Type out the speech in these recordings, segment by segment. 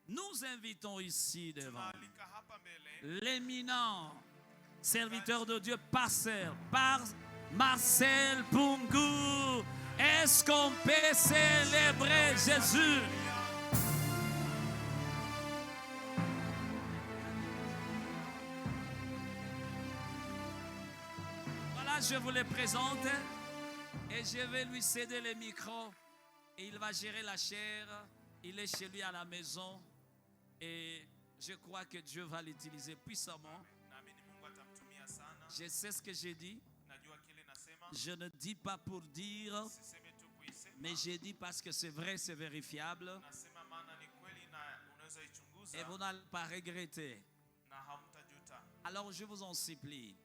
Nous invitons ici devant l'éminent serviteur de Dieu, pasteur Marcel Pungu. Est-ce qu'on peut célébrer Jésus? Voilà, je vous le présente et je vais lui céder le micro et il va gérer la chair. Il est chez lui à la maison et je crois que Dieu va l'utiliser puissamment. Je sais ce que j'ai dit. Je ne dis pas pour dire, mais j'ai dit parce que c'est vrai, c'est vérifiable. Et vous n'allez pas regretter. Alors je vous en supplie,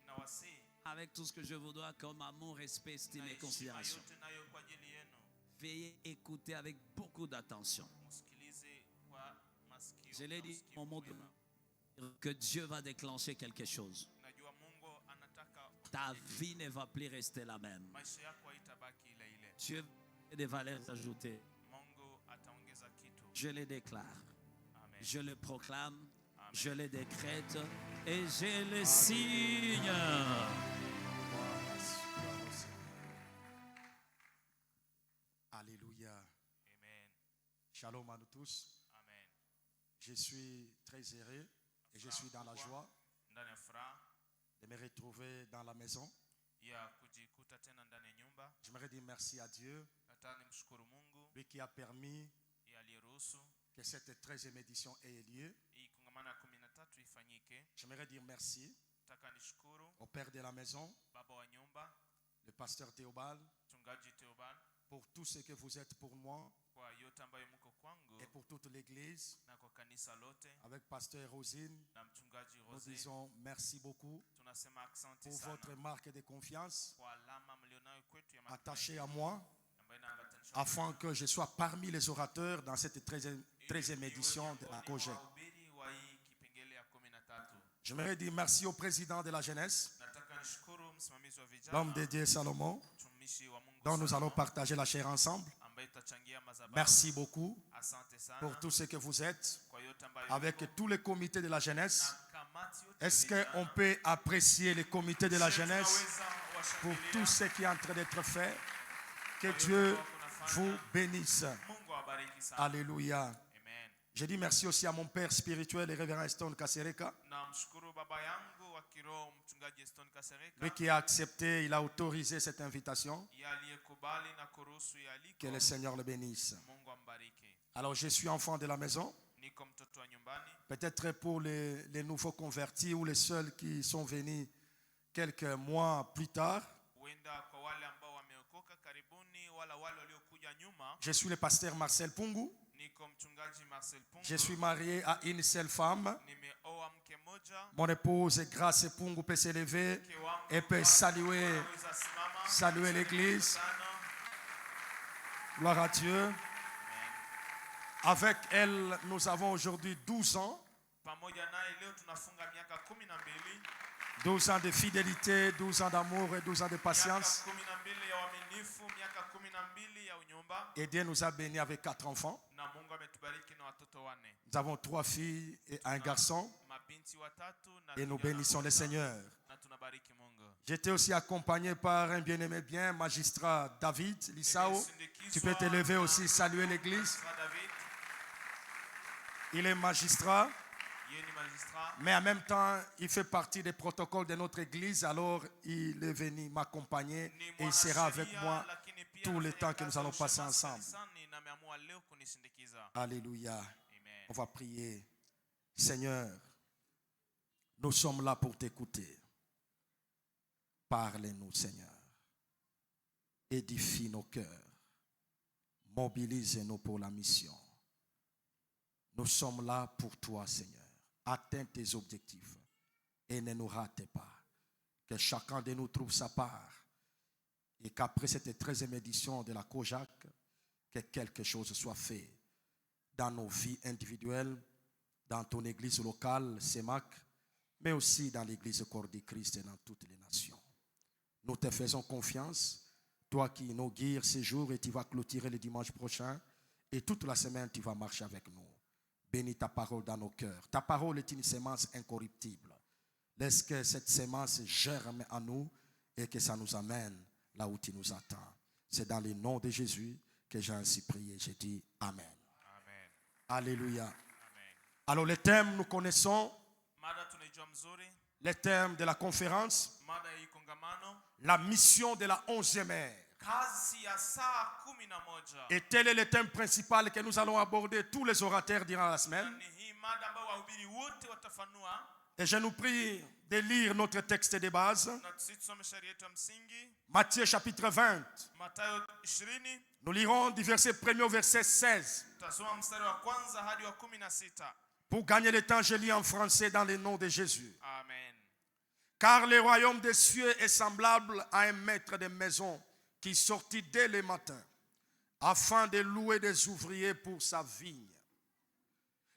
avec tout ce que je vous dois comme amour, respect, estime et considération, veuillez écouter avec beaucoup d'attention. Je l'ai dit au moment que Dieu va déclencher quelque chose. Ta vie ne va plus rester la même. Dieu a des valeurs ajoutées. Je les déclare. Je le proclame. Je les décrète. Et je les signe. Alléluia. Amen. Shalom à nous tous. Amen. Je suis très heureux et je suis dans la joie Ndani ya furaha de me retrouver dans la maison. ya kujikuta tena ndani ya nyumba. J'aimerais dire merci à Dieu, Nataka nimshukuru Mungu lui qui a permis aliyeruhusu que cette 13e édition ait lieu. hii kongamano ya 13 ifanyike. J'aimerais dire merci Nataka nishukuru au père de la maison, baba wa nyumba, le pasteur Théobald, mchungaji Theobald, pour tout ce que vous êtes pour moi kwa yote ambayo mko kwangu et pour toute l'église. na kwa kanisa lote. Avec pasteur Rosine, Na mchungaji nous Rose, disons merci beaucoup tunasema asante pour sana votre marque de confiance kwa alama mlionayo kwetu ya attachée à moi, ambayo inaambatanishwa afin que je sois parmi les orateurs dans cette 13e édition de la COGEC. wahubiri wa hii kipengele ya 13. J'aimerais dire merci au président de la jeunesse, Nataka nishukuru msimamizi wa vijana, l'homme de Dieu Salomon, mtumishi wa Mungu dont nous Salomo, allons partager la chair ensemble. ambaye tutachangia madhabahu. Merci beaucoup Asante sana pour tout ce que vous êtes, kwa yote ambayo avec tous les comités de la jeunesse. na kamati yote Est-ce ya vijana. qu'on peut apprécier les comités de la Je jeunesse tunaweza pour washangilia. tout ce qui est en train d'être fait? Que Dieu vous bénisse. Mungu awabariki sana. Alléluia. Amen. Je dis merci aussi à mon père spirituel, le révérend Stone Kasereka, Na mshukuru baba yangu wa kiroho mchungaji Stone Kasereka, lui qui a accepté, il a autorisé cette invitation. yeye aliyekubali na kuruhusu yaliko. Que le Seigneur le bénisse. Mungu ambariki. Alors je suis enfant de la maison. Niko mtoto wa nyumbani. Peut-être pour les nouveaux convertis ou les seuls qui sont venus quelques mois plus tard. Huenda kwa wale ambao wameokoka karibuni wala wale waliokuja nyuma. Je suis le pasteur Marcel Pungu. Niko mchungaji Marcel Pungu. Je suis marié à une seule femme. Nimeoa mke moja. Mon épouse Grace Pungu peut se lever Mke wangu et peut saluer anaweza simama. saluer l'église. Sana. Gloire à Dieu. Avec elle, nous avons aujourd'hui 12 ans. Pamoja naye leo tunafunga miaka 12. 12 ans de fidélité, 12 ans d'amour et 12 ans de patience. Miaka 12 ya uaminifu, miaka 12 ya unyumba. Et Dieu nous a bénis avec 4 enfants. Na Mungu ametubariki na watoto 4. Nous avons 3 filles et un garçon. Mabinti watatu na Et nous vijana bénissons le 6. Seigneur. Na tunabariki Mungu. J'étais aussi accompagné par un bien-aimé bien, magistrat David Lissao. Tu peux te lever aussi, saluer l'église. David, Il est magistrat, yeye ni magistrat. mais en même temps, il fait partie des protocoles de notre église. Alors, il est venu m'accompagner Ni et il sera avec mwanasheria, moi lakini pia tout le anafanya temps que kazi nous allons ya passer ushemasi ensemble. kanisani na ameamua leo kunisindikiza. Alléluia. Amen. On va prier. Seigneur, nous sommes là pour t'écouter. Parle-nous, Seigneur. Édifie nos cœurs. Mobilise-nous pour la mission. Nous sommes là pour toi, Seigneur. Atteins tes objectifs et ne nous rate pas. Que chacun de nous trouve sa part et qu'après cette 13e édition de la COJAC, que quelque chose soit fait dans nos vies individuelles, dans ton église locale, CEMAC, mais aussi dans l'église Corps du Christ et dans toutes les nations. Nous te faisons confiance, toi qui inaugures ces jours et tu vas clôturer le dimanche prochain et toute la semaine tu vas marcher avec nous. Bénis ta parole dans nos cœurs. Ta parole est une sémence incorruptible. Laisse que cette sémence germe en nous et que ça nous amène là où tu nous attends. C'est dans le nom de Jésus que j'ai ainsi prié. J'ai dit Amen. Amen. Alléluia. Amen. Alors les thèmes, nous connaissons. Mada tunaijua mzuri. Les thèmes de la conférence. Mada ya hii kongamano. La mission de la 11e heure. Kazi ya saa 11. Et tel est le thème principal que nous allons aborder tous les orateurs durant la semaine. Ni hii mada ambayo wahubiri wote watafanua. Et je nous prie de lire notre texte de base. Na tusome shairi yetu ya msingi. Matthieu chapitre 20. Mathayo 20. Nous lirons du verset 1er au verset 16. Tutasoma mstari wa kwanza hadi wa 16. Pour gagner le temps, je lis en français dans le nom de Jésus. Amen. Car le royaume des cieux est semblable à un maître de maison qui sortit dès le matin afin de louer des ouvriers pour sa vigne.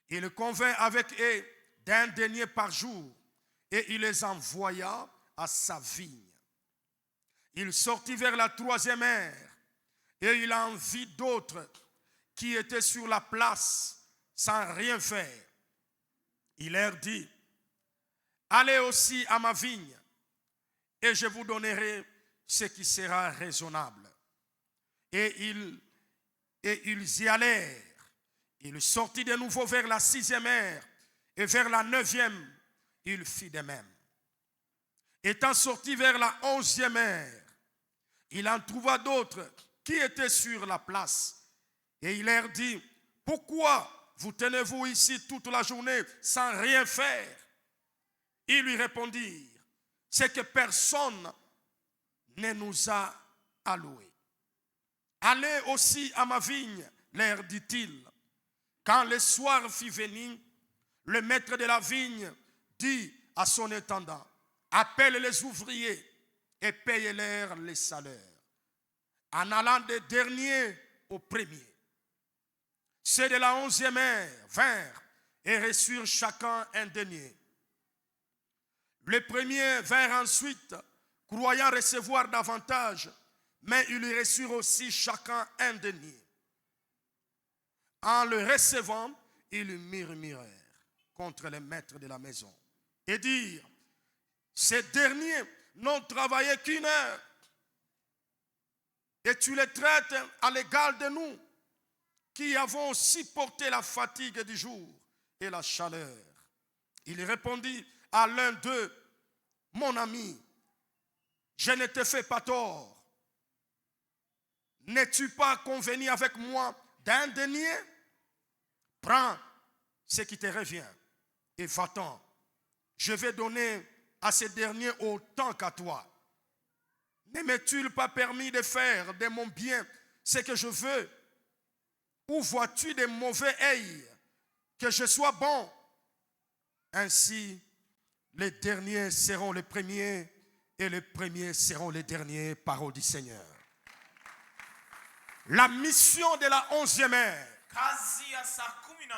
Il convint avec eux d'un denier par jour et il les envoya à sa vigne. Il sortit vers la 3e heure et il en vit d'autres qui étaient sur la place sans rien faire. Il leur dit: allez aussi à ma vigne et je vous donnerai ce qui sera raisonnable. Et ils y allèrent. Il sortit de nouveau vers la 6e heure et vers la 9e, il fit de même. Étant sorti vers la 11e heure, il en trouva d'autres qui étaient sur la place. Et il leur dit: pourquoi vous tenez-vous ici toute la journée sans rien faire? Ils lui répondirent: c'est que personne ne nous a alloués. Allez aussi à ma vigne, leur dit-il. Quand le soir fut venu, le maître de la vigne dit à son intendant: appelle les ouvriers et paye-leur les salaires, en allant des derniers aux premiers. Ceux de la 11e heure vinrent et reçurent chacun un denier. Les premiers vinrent ensuite, croyant recevoir davantage, mais ils lui reçurent aussi chacun un denier. En le recevant, ils murmurèrent contre les maîtres de la maison et dirent: ces derniers n'ont travaillé qu'1 heure, et tu les traites à l'égal de nous, qui avons supporté la fatigue du jour et la chaleur. Il répondit à l'un d'eux: mon ami, je ne te fais pas tort. N'es-tu pas convenu avec moi d'un denier? Prends ce qui te revient et va-t'en. Je vais donner à ce dernier autant qu'à toi. Ne m'est-il pas permis de faire de mon bien ce que je veux? Ou vois-tu de mauvais œil que je sois bon? Ainsi, les derniers seront les premiers et les premiers seront les derniers. Parole du Seigneur. La mission de la 11e heure. Kazi ya saa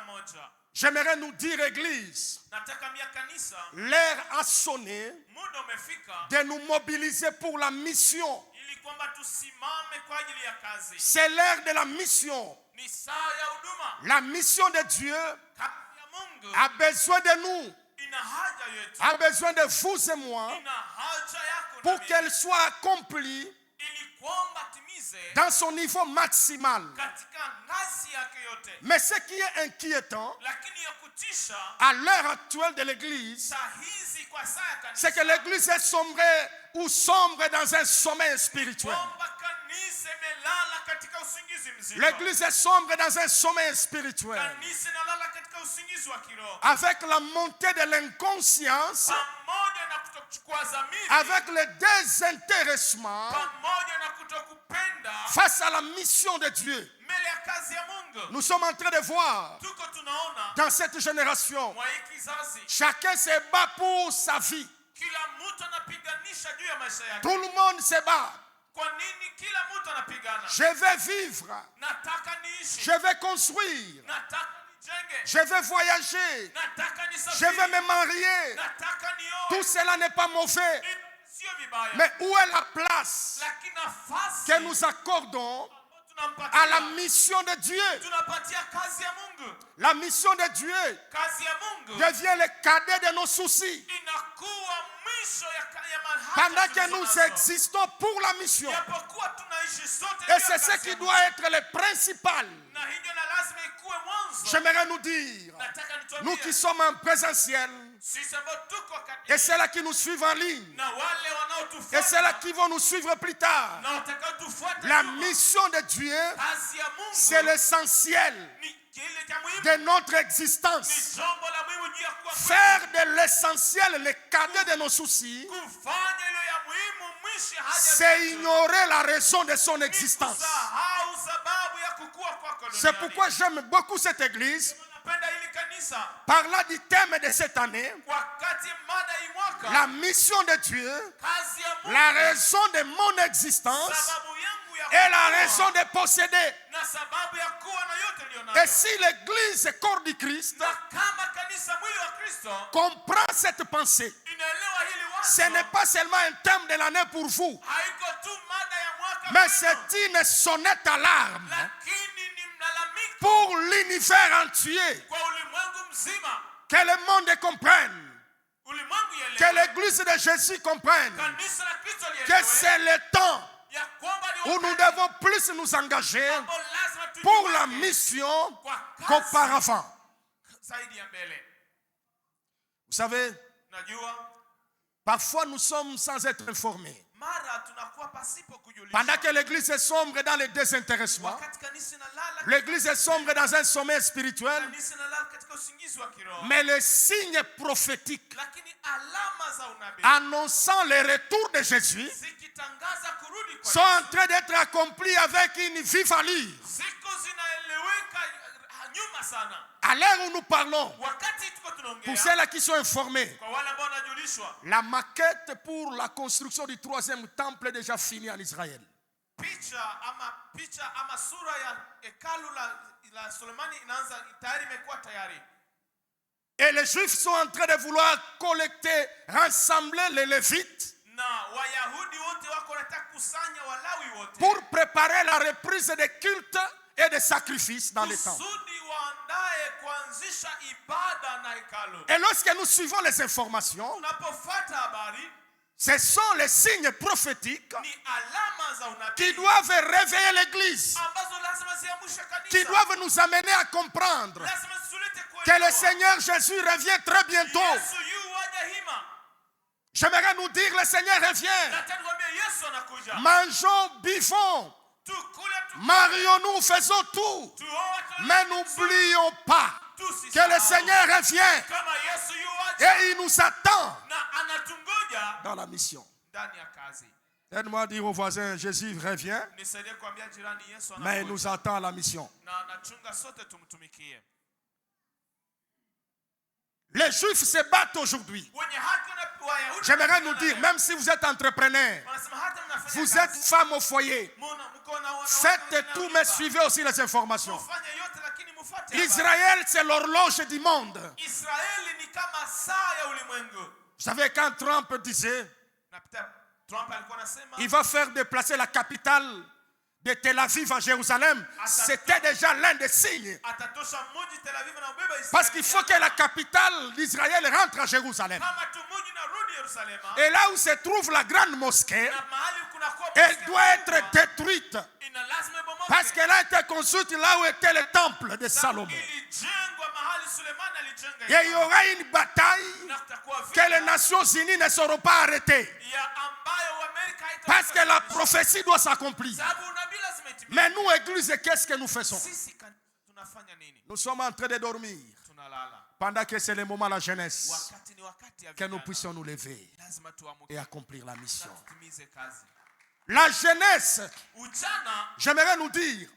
11. J'aimerais nous dire, Église, Nataka mbia kanisa, l'heure a sonné muda umefika de nous mobiliser pour la mission. ili kwamba tusimame kwa ajili ya kazi. C'est l'heure de la mission. Ni saa ya huduma. La mission de Dieu Kazi ya Mungu a besoin de nous, ina haja yetu. a besoin de vous et moi Ina haja yako na pour mimi. qu'elle soit accomplie Ili kwamba timize dans son niveau maximal. katika ngazi yake yote. Mais ce qui est inquiétant Lakini ya kutisha à l'heure actuelle de l'Église, saa hizi kwa saa ya kanisa, c'est que l'Église est sombrée ou sombre dans un sommeil spirituel. kwamba kanisa imelala katika usingizi mzito. L'Église est sombre dans un sommeil spirituel. Kanisa inalala katika usingizi wa kiroho. Avec la montée de l'inconscience, Pamoja na kutokuchukua dhamiri, avec le désintéressement pamoja na kutokupenda face à la mission de Dieu. mbele ya kazi ya Mungu. Nous sommes en train de voir Tuko tunaona dans cette génération, mwa hii kizazi chacun se bat pour sa vie. kila mtu anapiganisha juu ya maisha yake. Tout le monde se bat. Kwa nini kila mtu anapigana? Je vais vivre, Nataka niishi, je vais construire, nataka nijenge, je vais voyager, nataka je nisafiri, vais me marier. nataka nioe. Tout cela n'est pas mauvais. Sio vibaya, Mais où est la place lakini nafasi que nous accordons à la mission de Dieu. La mission de Dieu devient le cadet de nos soucis. Pendant que nous existons pour la mission. Et c'est ce qui doit être le principal. J'aimerais nous dire, nous qui sommes en présentiel, et ceux-là qui nous suivent en ligne, et ceux-là qui vont nous suivre plus tard, la mission de Dieu, c'est l'essentiel de notre existence. Faire de l'essentiel le cadet de nos soucis, c'est ignorer la raison de son existence. C'est pourquoi j'aime beaucoup cette église. Parlant du thème de cette année, la mission de Dieu, la raison de mon existence et la raison de posséder. Et si l'église corps du Christ comprend cette pensée, ce n'est pas seulement un thème de l'année pour vous, mais c'est une sonnette alarme pour l'univers entier. Que le monde comprenne, que l'église de Jésus comprenne que c'est le temps où nous devons plus nous engager pour la mission qu'auparavant. Vous savez, parfois nous sommes sans être informés. Pendant que l'église est sombre dans le désintéressement, l'église est sombre dans un sommeil spirituel, mais les signes prophétiques annonçant le retour de Jésus sont en train d'être accomplis avec une vive allure. À l'heure où nous parlons, pour ceux-là qui sont informés, la maquette pour la construction du 3e temple est déjà finie en Israël. Et les Juifs sont en train de vouloir collecter, rassembler les Lévites pour préparer la reprise des cultes et des sacrifices dans les temples. Et lorsque nous suivons les informations, ce sont les signes prophétiques qui doivent réveiller l'église, qui doivent nous amener à comprendre que le Seigneur Jésus revient très bientôt. J'aimerais nous dire, le Seigneur revient. Mangeons, buvons, marions-nous, faisons tout. Mais n'oublions pas que le Seigneur revient et il nous attend dans la mission. Aide-moi à dire aux voisins, Jésus revient, mais il nous attend à la mission. Les Juifs se battent aujourd'hui. J'aimerais nous dire, même si vous êtes entrepreneur, vous êtes femme au foyer, faites tout, mais suivez aussi les informations. Israël, c'est l'horloge du monde. Vous savez, quand Trump disait, il va faire déplacer la capitale de Tel Aviv à Jérusalem, c'était déjà l'un des signes. Parce qu'il faut que la capitale d'Israël rentre à Jérusalem. Et là où se trouve la grande mosquée, elle doit être détruite. Parce qu'elle a été construite là où était le temple de Salomon. Et il y aura une bataille que les Nations Unies ne seront pas arrêtées. Parce que la prophétie doit s'accomplir. Mais nous, Église, qu'est-ce que nous faisons? Nous sommes en train de dormir. Pendant que c'est le moment de la jeunesse, que nous puissions nous lever et accomplir la mission. La jeunesse, j'aimerais nous dire,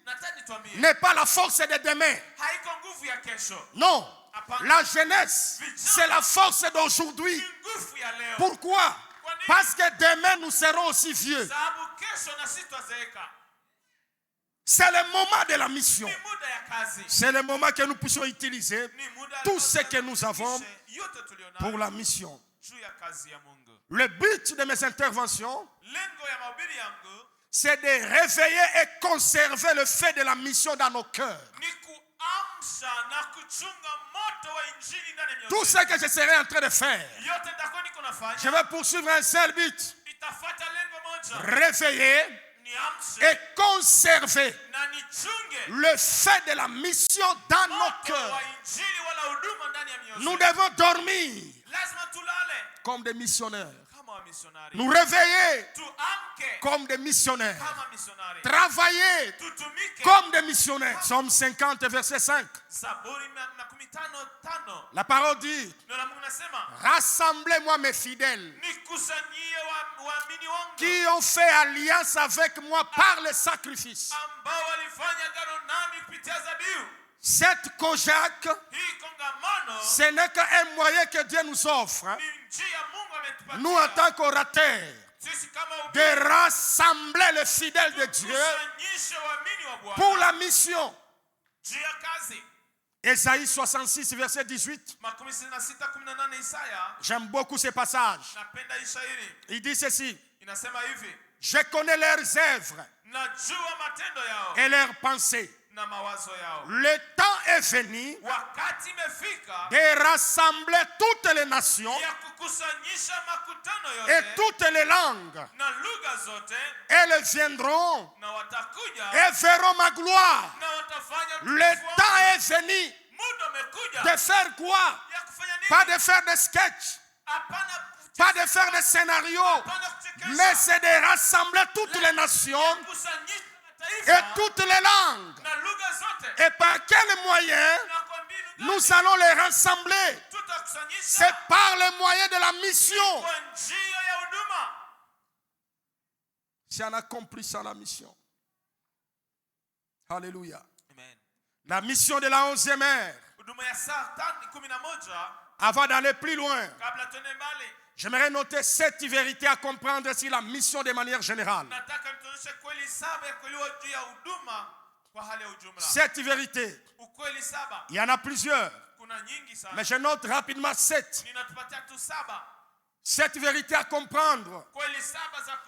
n'est pas la force de demain. Non, la jeunesse, c'est la force d'aujourd'hui. Pourquoi? Parce que demain nous serons aussi vieux. C'est le moment de la mission. C'est le moment que nous puissions utiliser tout ce que nous avons pour la mission. Le but de mes interventions, c'est de réveiller et conserver le fait de la mission dans nos cœurs. Tout ce que je serai en train de faire, je vais poursuivre un seul but. Réveiller et conserver le fait de la mission dans nos cœurs. Nous devons dormir comme des missionnaires. Nous réveiller comme des missionnaires. Travailler comme des missionnaires. Somme 50, verset 5. La parole dit: rassemblez-moi mes fidèles qui ont fait alliance avec moi par le sacrifice. Cette Kojak, ce n'est qu'un moyen que Dieu nous offre, nous en tant qu'orateurs, de rassembler les fidèles de Dieu pour la mission. Ésaïe 66, verset 18. J'aime beaucoup ce passage. Il dit ceci: je connais leurs œuvres et leurs pensées. Le temps est venu de rassembler toutes les nations et toutes les langues. Elles viendront et verront ma gloire. Le temps est venu de faire quoi? Pas de faire des sketchs, pas de faire des scénarios, mais c'est de rassembler toutes les nations et toutes les langues. Et par quel moyen nous allons les rassembler? C'est par le moyen de la mission. C'est en accomplissant la mission. Alléluia. La mission de la 11e heure. Avant d'aller plus loin, j'aimerais noter 7 vérités à comprendre sur la mission de manière générale. 7 vérités. Il y en a plusieurs, mais je note rapidement 7. 7 vérités à comprendre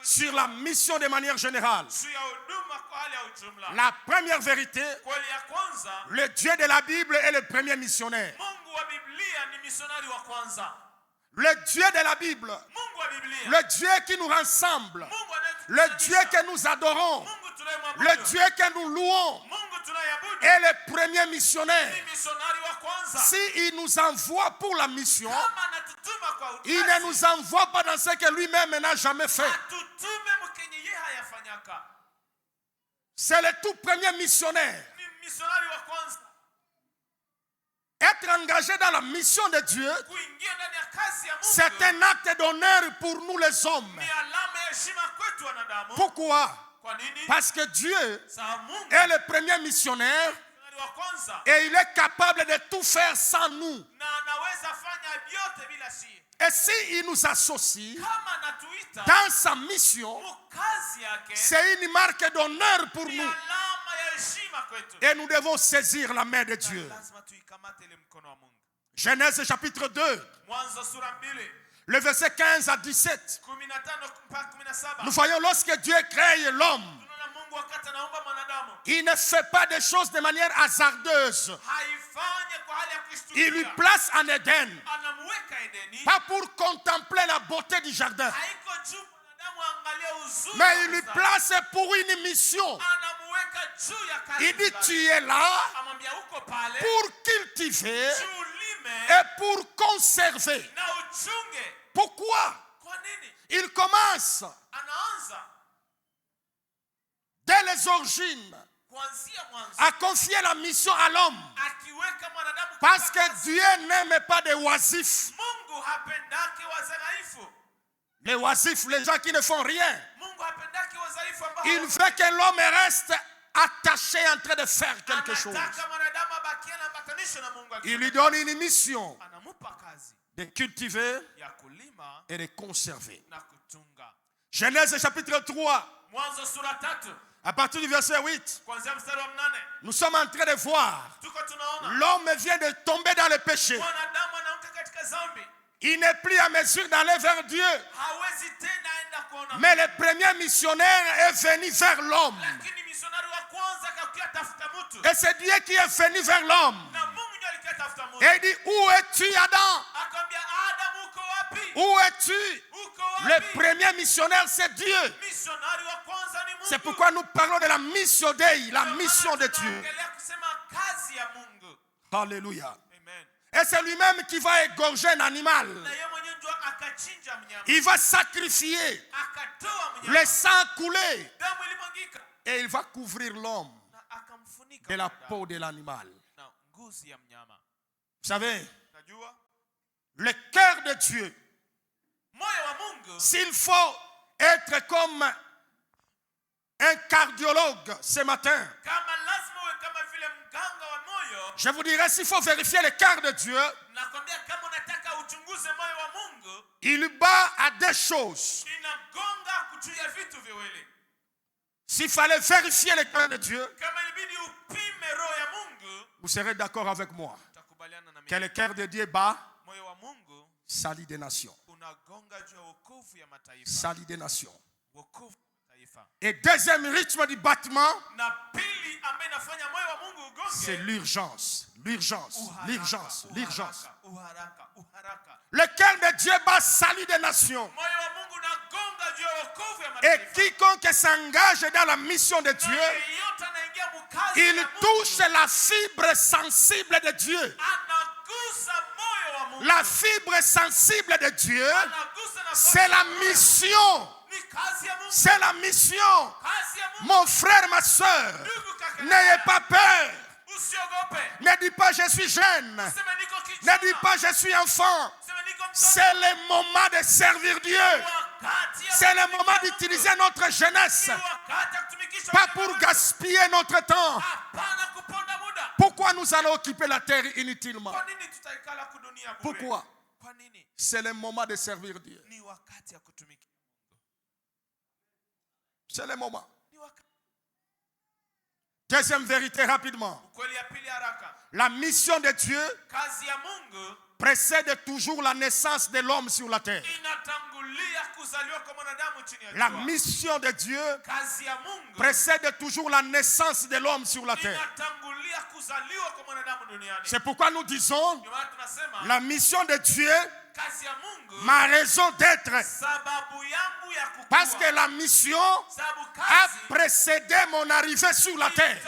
sur la mission de manière générale. La première vérité: le Dieu de la Bible est le premier missionnaire. Le Dieu de la Bible, le Dieu qui nous rassemble, le Dieu que nous adorons, le Dieu que nous louons est le premier missionnaire. S'il nous envoie pour la mission, il ne nous envoie pas dans ce que lui-même n'a jamais fait. C'est le tout premier missionnaire. Être engagé dans la mission de Dieu, c'est un acte d'honneur pour nous les hommes. Pourquoi? Parce que Dieu est le premier missionnaire et il est capable de tout faire sans nous. Et s'il nous associe dans sa mission, c'est une marque d'honneur pour nous. Et nous devons saisir la main de Dieu. Genèse chapitre 2, le verset 15 à 17. Nous voyons lorsque Dieu crée l'homme, il ne fait pas des choses de manière hasardeuse. Il lui place en Éden, pas pour contempler la beauté du jardin, mais il lui place pour une mission. Il dit: tu es là pour cultiver et pour conserver. Pourquoi? Il commence dès les origines à confier la mission à l'homme, parce que Dieu n'aime pas des oisifs. Les oisifs, les gens qui ne font rien. Il veut que l'homme reste attaché en train de faire quelque chose. Il lui donne une mission de cultiver et de conserver. Genèse chapitre 3, à partir du verset 8, nous sommes en train de voir l'homme vient de tomber dans le péché. Il n'est plus à mesure d'aller vers Dieu. Mais le premier missionnaire est venu vers l'homme. Et c'est Dieu qui est venu vers l'homme. Et il dit, où es-tu, Adam? Où es-tu? Le premier missionnaire, c'est Dieu. C'est pourquoi nous parlons de la mission Dei, la mission de Dieu. Alléluia. Et c'est lui-même qui va égorger un animal. Il va sacrifier. Le sang coulé. Et il va couvrir l'homme de la peau de l'animal. Vous savez, le cœur de Dieu, s'il faut être comme un cardiologue ce matin, je vous dirais, s'il faut vérifier le cœur de Dieu, il bat à deux choses. S'il fallait vérifier le cœur de Dieu, vous serez d'accord avec moi que le cœur de Dieu bat salut des nations. Salut des nations. Et deuxième rythme du battement, c'est l'urgence. L'urgence, l'urgence, l'urgence. Le cœur de Dieu bat salut des nations. Et quiconque s'engage dans la mission de Dieu, il touche la fibre sensible de Dieu. La fibre sensible de Dieu, c'est la mission. C'est la mission. Mon frère, ma soeur, n'ayez pas peur. Ne dis pas je suis jeune. Ne dis pas je suis enfant. C'est le moment de servir Dieu. C'est le moment d'utiliser notre jeunesse. Pas pour gaspiller notre temps. Pourquoi nous allons occuper la terre inutilement? Pourquoi? C'est le moment de servir Dieu. C'est le moment. Deuxième vérité rapidement. La mission de Dieu précède toujours la naissance de l'homme sur la terre. La mission de Dieu précède toujours la naissance de l'homme sur la terre. C'est pourquoi nous disons la mission de Dieu, ma raison d'être. Parce que la mission a précédé mon arrivée sur la terre.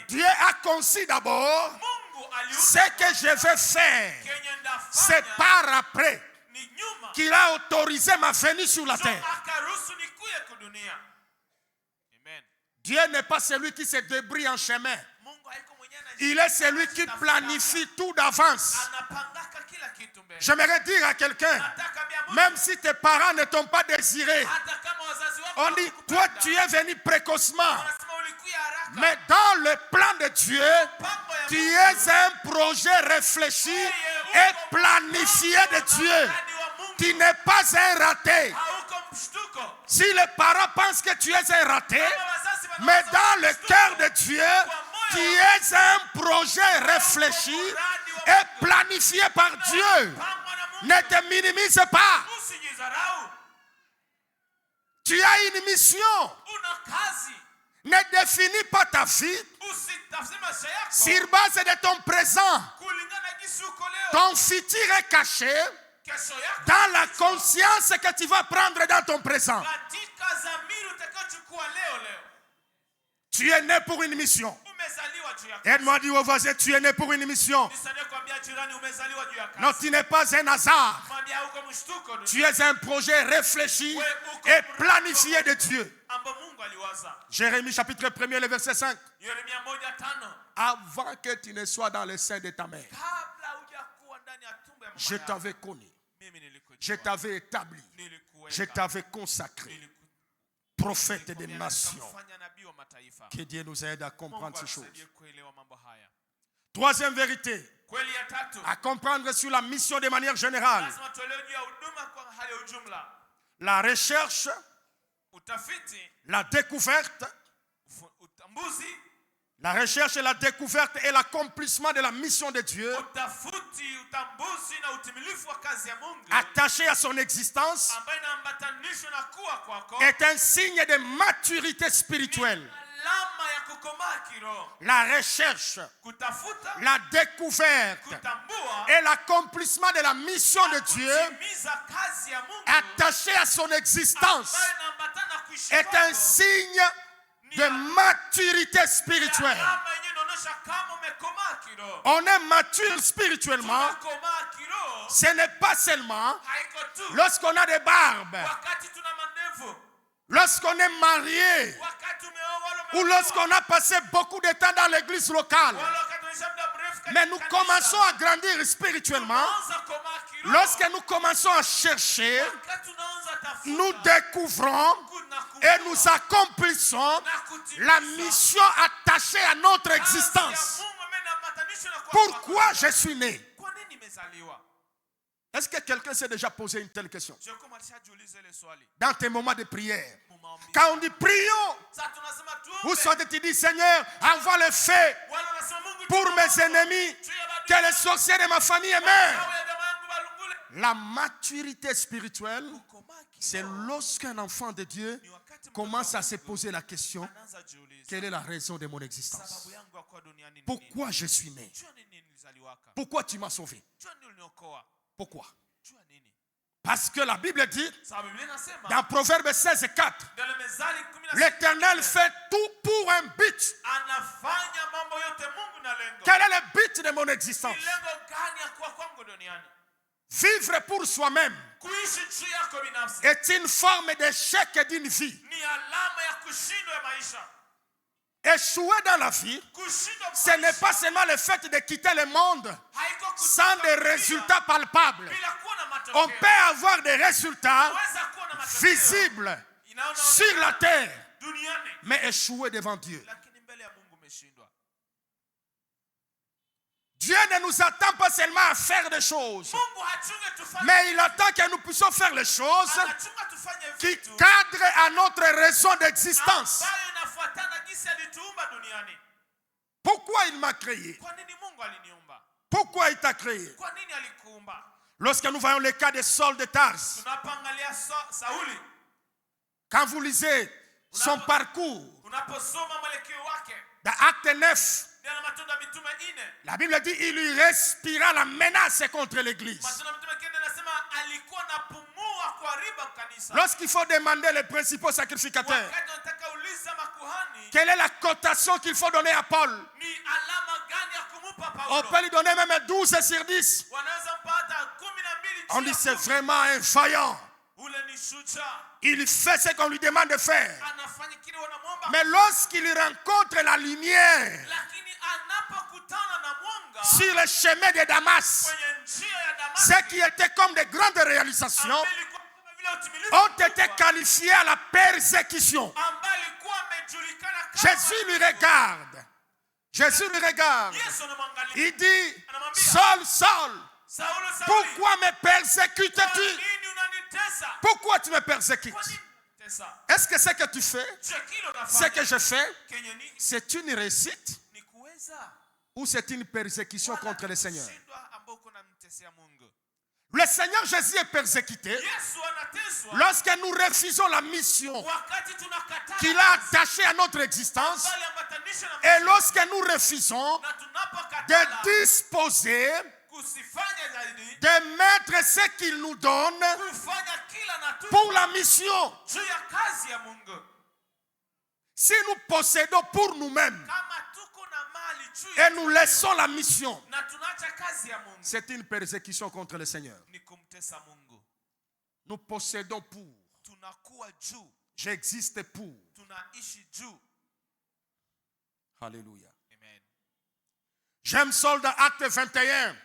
Dieu a conçu d'abord ce que je vais faire. C'est par après qu'il a autorisé ma venue sur la terre. Dieu n'est pas celui qui se débrouille en chemin. Il est celui qui planifie tout d'avance. J'aimerais dire à quelqu'un, même si tes parents ne t'ont pas désiré, on dit, toi tu es venu précocement. Mais dans le plan de Dieu, tu es un projet réfléchi et planifié de Dieu. Tu n'es pas un raté. Si les parents pensent que tu es un raté, mais dans le cœur de Dieu, tu es un projet réfléchi et planifié par Dieu. Ne te minimise pas. Tu as une mission. Ne définis pas ta vie sur base de ton présent. Ton futur est caché dans la conscience que tu vas prendre dans ton présent. Tu es né pour une mission. Aide-moi à dire au voisin, tu es né pour une mission. Non, tu n'es pas un hasard. Tu es un projet réfléchi et planifié de Dieu. Jérémie chapitre 1er, le verset 5. Avant que tu ne sois dans le sein de ta mère, je t'avais connu. Je t'avais établi. Je t'avais consacré. Prophète des nations. Que Dieu nous aide à comprendre ces choses. Troisième vérité. À comprendre sur la mission de manière générale. La recherche, la découverte La recherche et la découverte et l'accomplissement de la mission de Dieu, utafuti, utambuzi na utimilifu wa kazi ya Mungu attaché à son existence, ambayo inaambatanishwa na kuwa kwako est un signe de maturité spirituelle. alama ya kukomaa kiroho. La recherche, Kutafuta, la découverte kutambua et l'accomplissement de la mission de Dieu, kutimiza kazi ya Mungu attaché à son existence, ambayo inaambatana na kuishi est un kwako, signe de maturité spirituelle. alama yenyewe inaonyesha kama umekomaa kiroho. On est mature spirituellement, Tunakomaa kiroho ce n'est pas seulement haiko tu lorsqu'on a des barbes, wakati tuna mandevu, lorsqu'on est marié, wakati umeoa wala ou lorsqu'on a passé beaucoup de temps dans l'église locale. wala wakati unaisha muda mrefu katika Mais nous kanisa. commençons à grandir spirituellement Tunaanza komaa kiroho lorsque nous commençons à chercher, wakati unaanza tafuta nous découvrons et nous accomplissons la mission attachée à notre existence. Pourquoi je suis né? Kwa nini nimezaliwa? Est-ce que quelqu'un s'est déjà posé une telle question? Je kama alishajiuliza ile swali. Dans tes moments de prière, Mumaombi. quand on dit prions, Sasa tunasema tuombe. vous sortez dit Seigneur, envoie le feu Wala unasema Mungu pour tuombe. mes ennemis, que les sorciers de ma famille meurent. Sawa ya jamaa yangu balungule. La maturité spirituelle, Kukomaa c'est kiroho lorsqu'un enfant de Dieu ni wakati commence à se poser la question, anaanza jiuliza. quelle est la raison de mon existence? Sababu yangu ya kuwa duniani ni nini? Pourquoi je suis né? Jua nini nilizaliwaka? Pourquoi tu m'as sauvé? Jua nini uliniokoa? Pourquoi? Jua nini? Parce que la Bible dit, Sababu Biblia inasema dans Proverbe 16:4, dans le Mezali 16 l'Éternel fait tout pour un but. anafanya mambo yote Mungu na lengo. Quel est le but de mon Ni existence? lengo gani ya kuwa kwangu duniani? Vivre pour soi-même Kuishi juu yako binafsi est une forme d'échec d'une vie. ni alama ya kushindwa ya maisha. Échouer dans la vie, Kushindwa ce n'est pas seulement le fait de quitter le monde haiko sans des résultats palpables. bila kuwa na matokeo. On peut avoir des résultats Unaweza kuwa na matokeo visibles sur la terre, duniani mais échouer devant Dieu. lakini mbele ya Mungu umeshindwa. Dieu ne nous attend pas seulement à faire des choses, Mungu hachunge tufanye, mais il attend que nous puissions faire les choses anachunga tufanye qui vitu cadrent à notre raison d'existence. ambayo inafuatana jinsi alituumba duniani. Pourquoi il m'a créé? Kwa nini Mungu aliniumba? Pourquoi il t'a créé? Kwa nini alikuumba? Lorsque nous voyons le cas de Saul de Tarse, Tunapoangalia Sauli, quand vous lisez son parcours, unaposoma mwelekeo wake dans Acte 9, ndio Matendo ya Mitume 4, la Bible dit il lui respira la menace contre l'église. Matendo ya Mitume 4 inasema alikuwa anapumua kuharibu kanisa. Lorsqu'il faut demander les principaux sacrificateurs, Wakati unataka uliza makuhani quelle est la cotation qu'il faut donner à Paul? ni alama gani ya kumupa On Paulo? peut lui donner même 12 sur 10. Wanaweza mpata 12 On dit c'est vraiment un vaillant. ule ni shujaa. Il fait ce qu'on lui demande de faire. Anafanya kile wanamwomba. Mais lorsqu'il rencontre la lumière Lakini anapokutana na mwanga sur le chemin de Damas, kwenye njia ya Damasco, ce qui était comme de grandes réalisations ambaye ilikuwa kama vile utimilifu ont été mkubwa, qualifiés à la persécution. ambaye alikuwa amejulikana kama Jésus lui regarde. Jésus lui regarde. Yesu anamwangalia. Il dit, Anamwambia, Saul, Saul, Saulo, Sauli, pourquoi me kwa persécutes-tu? nini unanitesa? Pourquoi tu me Kwa persécutes? nini unanitesa? Est-ce que ce que tu fais, Je kile ce unafanya que je fais, kenye ni c'est une réussite ni kuweza ou c'est une persécution wala contre le Seigneur? kushindwa ambao kuna mtesia Mungu. Le Seigneur Jésus est persécuté Yesu anateswa lorsque nous refusons la mission wakati tunakataa qu'il a attachée à notre existence bali ambatanisha na et lorsque nous refusons na tunapokataa de disposer, kusifanya zaidi de mettre ce qu'il nous donne kufanya kila na tu pour la mission. juu ya kazi ya Mungu. Si nous possédons pour nous-mêmes Kama tuko na mali juu et ya nous laissons la mission, na tunaacha kazi ya Mungu c'est une persécution contre le Seigneur. ni kumtesa Mungu. Nous possédons pour, Tunakuwa juu, j'existe pour. tunaishi juu. Alléluia. Amen. J'aime Saul dans Acte 21.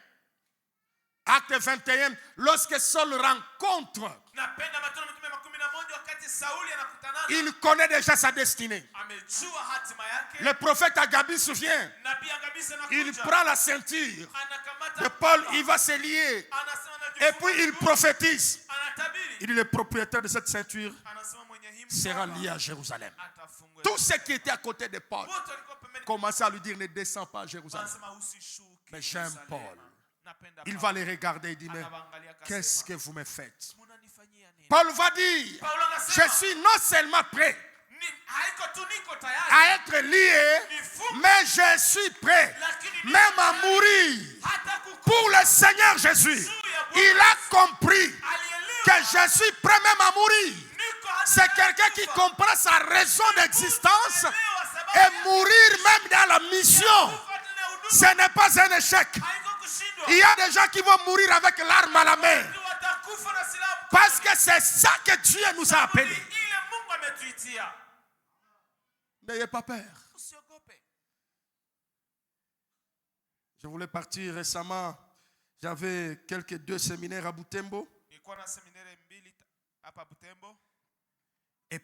Acte 21, lorsque Saul rencontre, Napenda Matendo ya Mitume 11 wakati Sauli anakutana il connaît déjà sa destinée. amejua hatima yake. Le prophète Agabi se souvient, Nabii Agabisa il anakuja. prend la ceinture Anakamata de Paul, papa. il va se lier Anasema et anajifunga puis il miguu. prophétise. Anatabiri. Il est le propriétaire de cette ceinture, Anasema mwenye hii sera mkoba lié à Jérusalem. atafungwa. Tout ce qui était à côté de Paul Wote walikuwa commençaient à lui dire, ne descends pas à Jérusalem. Mais j'aime Paul. Il va les regarder et dire, mais qu'est-ce que vous me faites? Paul va dire, je suis non seulement prêt à être lié, mais je suis prêt même à mourir pour le Seigneur Jésus. Il a compris que je suis prêt même à mourir. C'est quelqu'un qui comprend sa raison d'existence et mourir même dans la mission. Ce n'est pas un échec. Il y a des gens qui vont mourir avec l'arme à la main. Parce que c'est ça que Dieu nous a appelés. N'ayez pas peur. Je voulais partir récemment. J'avais deux séminaires à Butembo. Et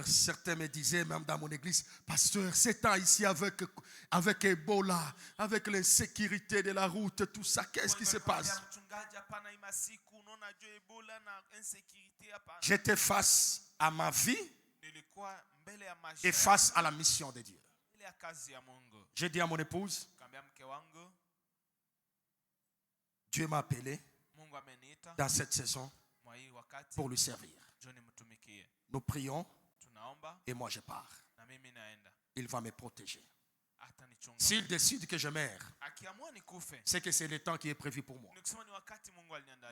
certains me disaient, même dans mon église, pasteur, c'est temps ici avec Ebola, avec l'insécurité de la route, tout ça, qu'est-ce qui se passe? J'étais face à ma vie et face à la mission de Dieu. J'ai dit à mon épouse, Dieu m'a appelé dans cette saison pour lui servir. Nous prions et moi je pars. Il va me protéger. S'il décide que je meurs, c'est que c'est le temps qui est prévu pour moi.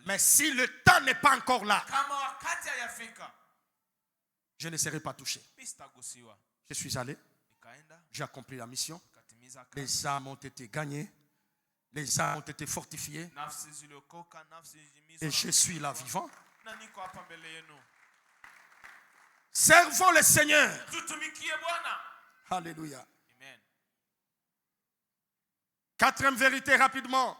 Mais si le temps n'est pas encore là, je ne serai pas touché. Je suis allé, j'ai accompli la mission. Les âmes ont été gagnées, les âmes ont été fortifiées. Et je suis là vivant. Servons le Seigneur. Alléluia. Quatrième vérité rapidement.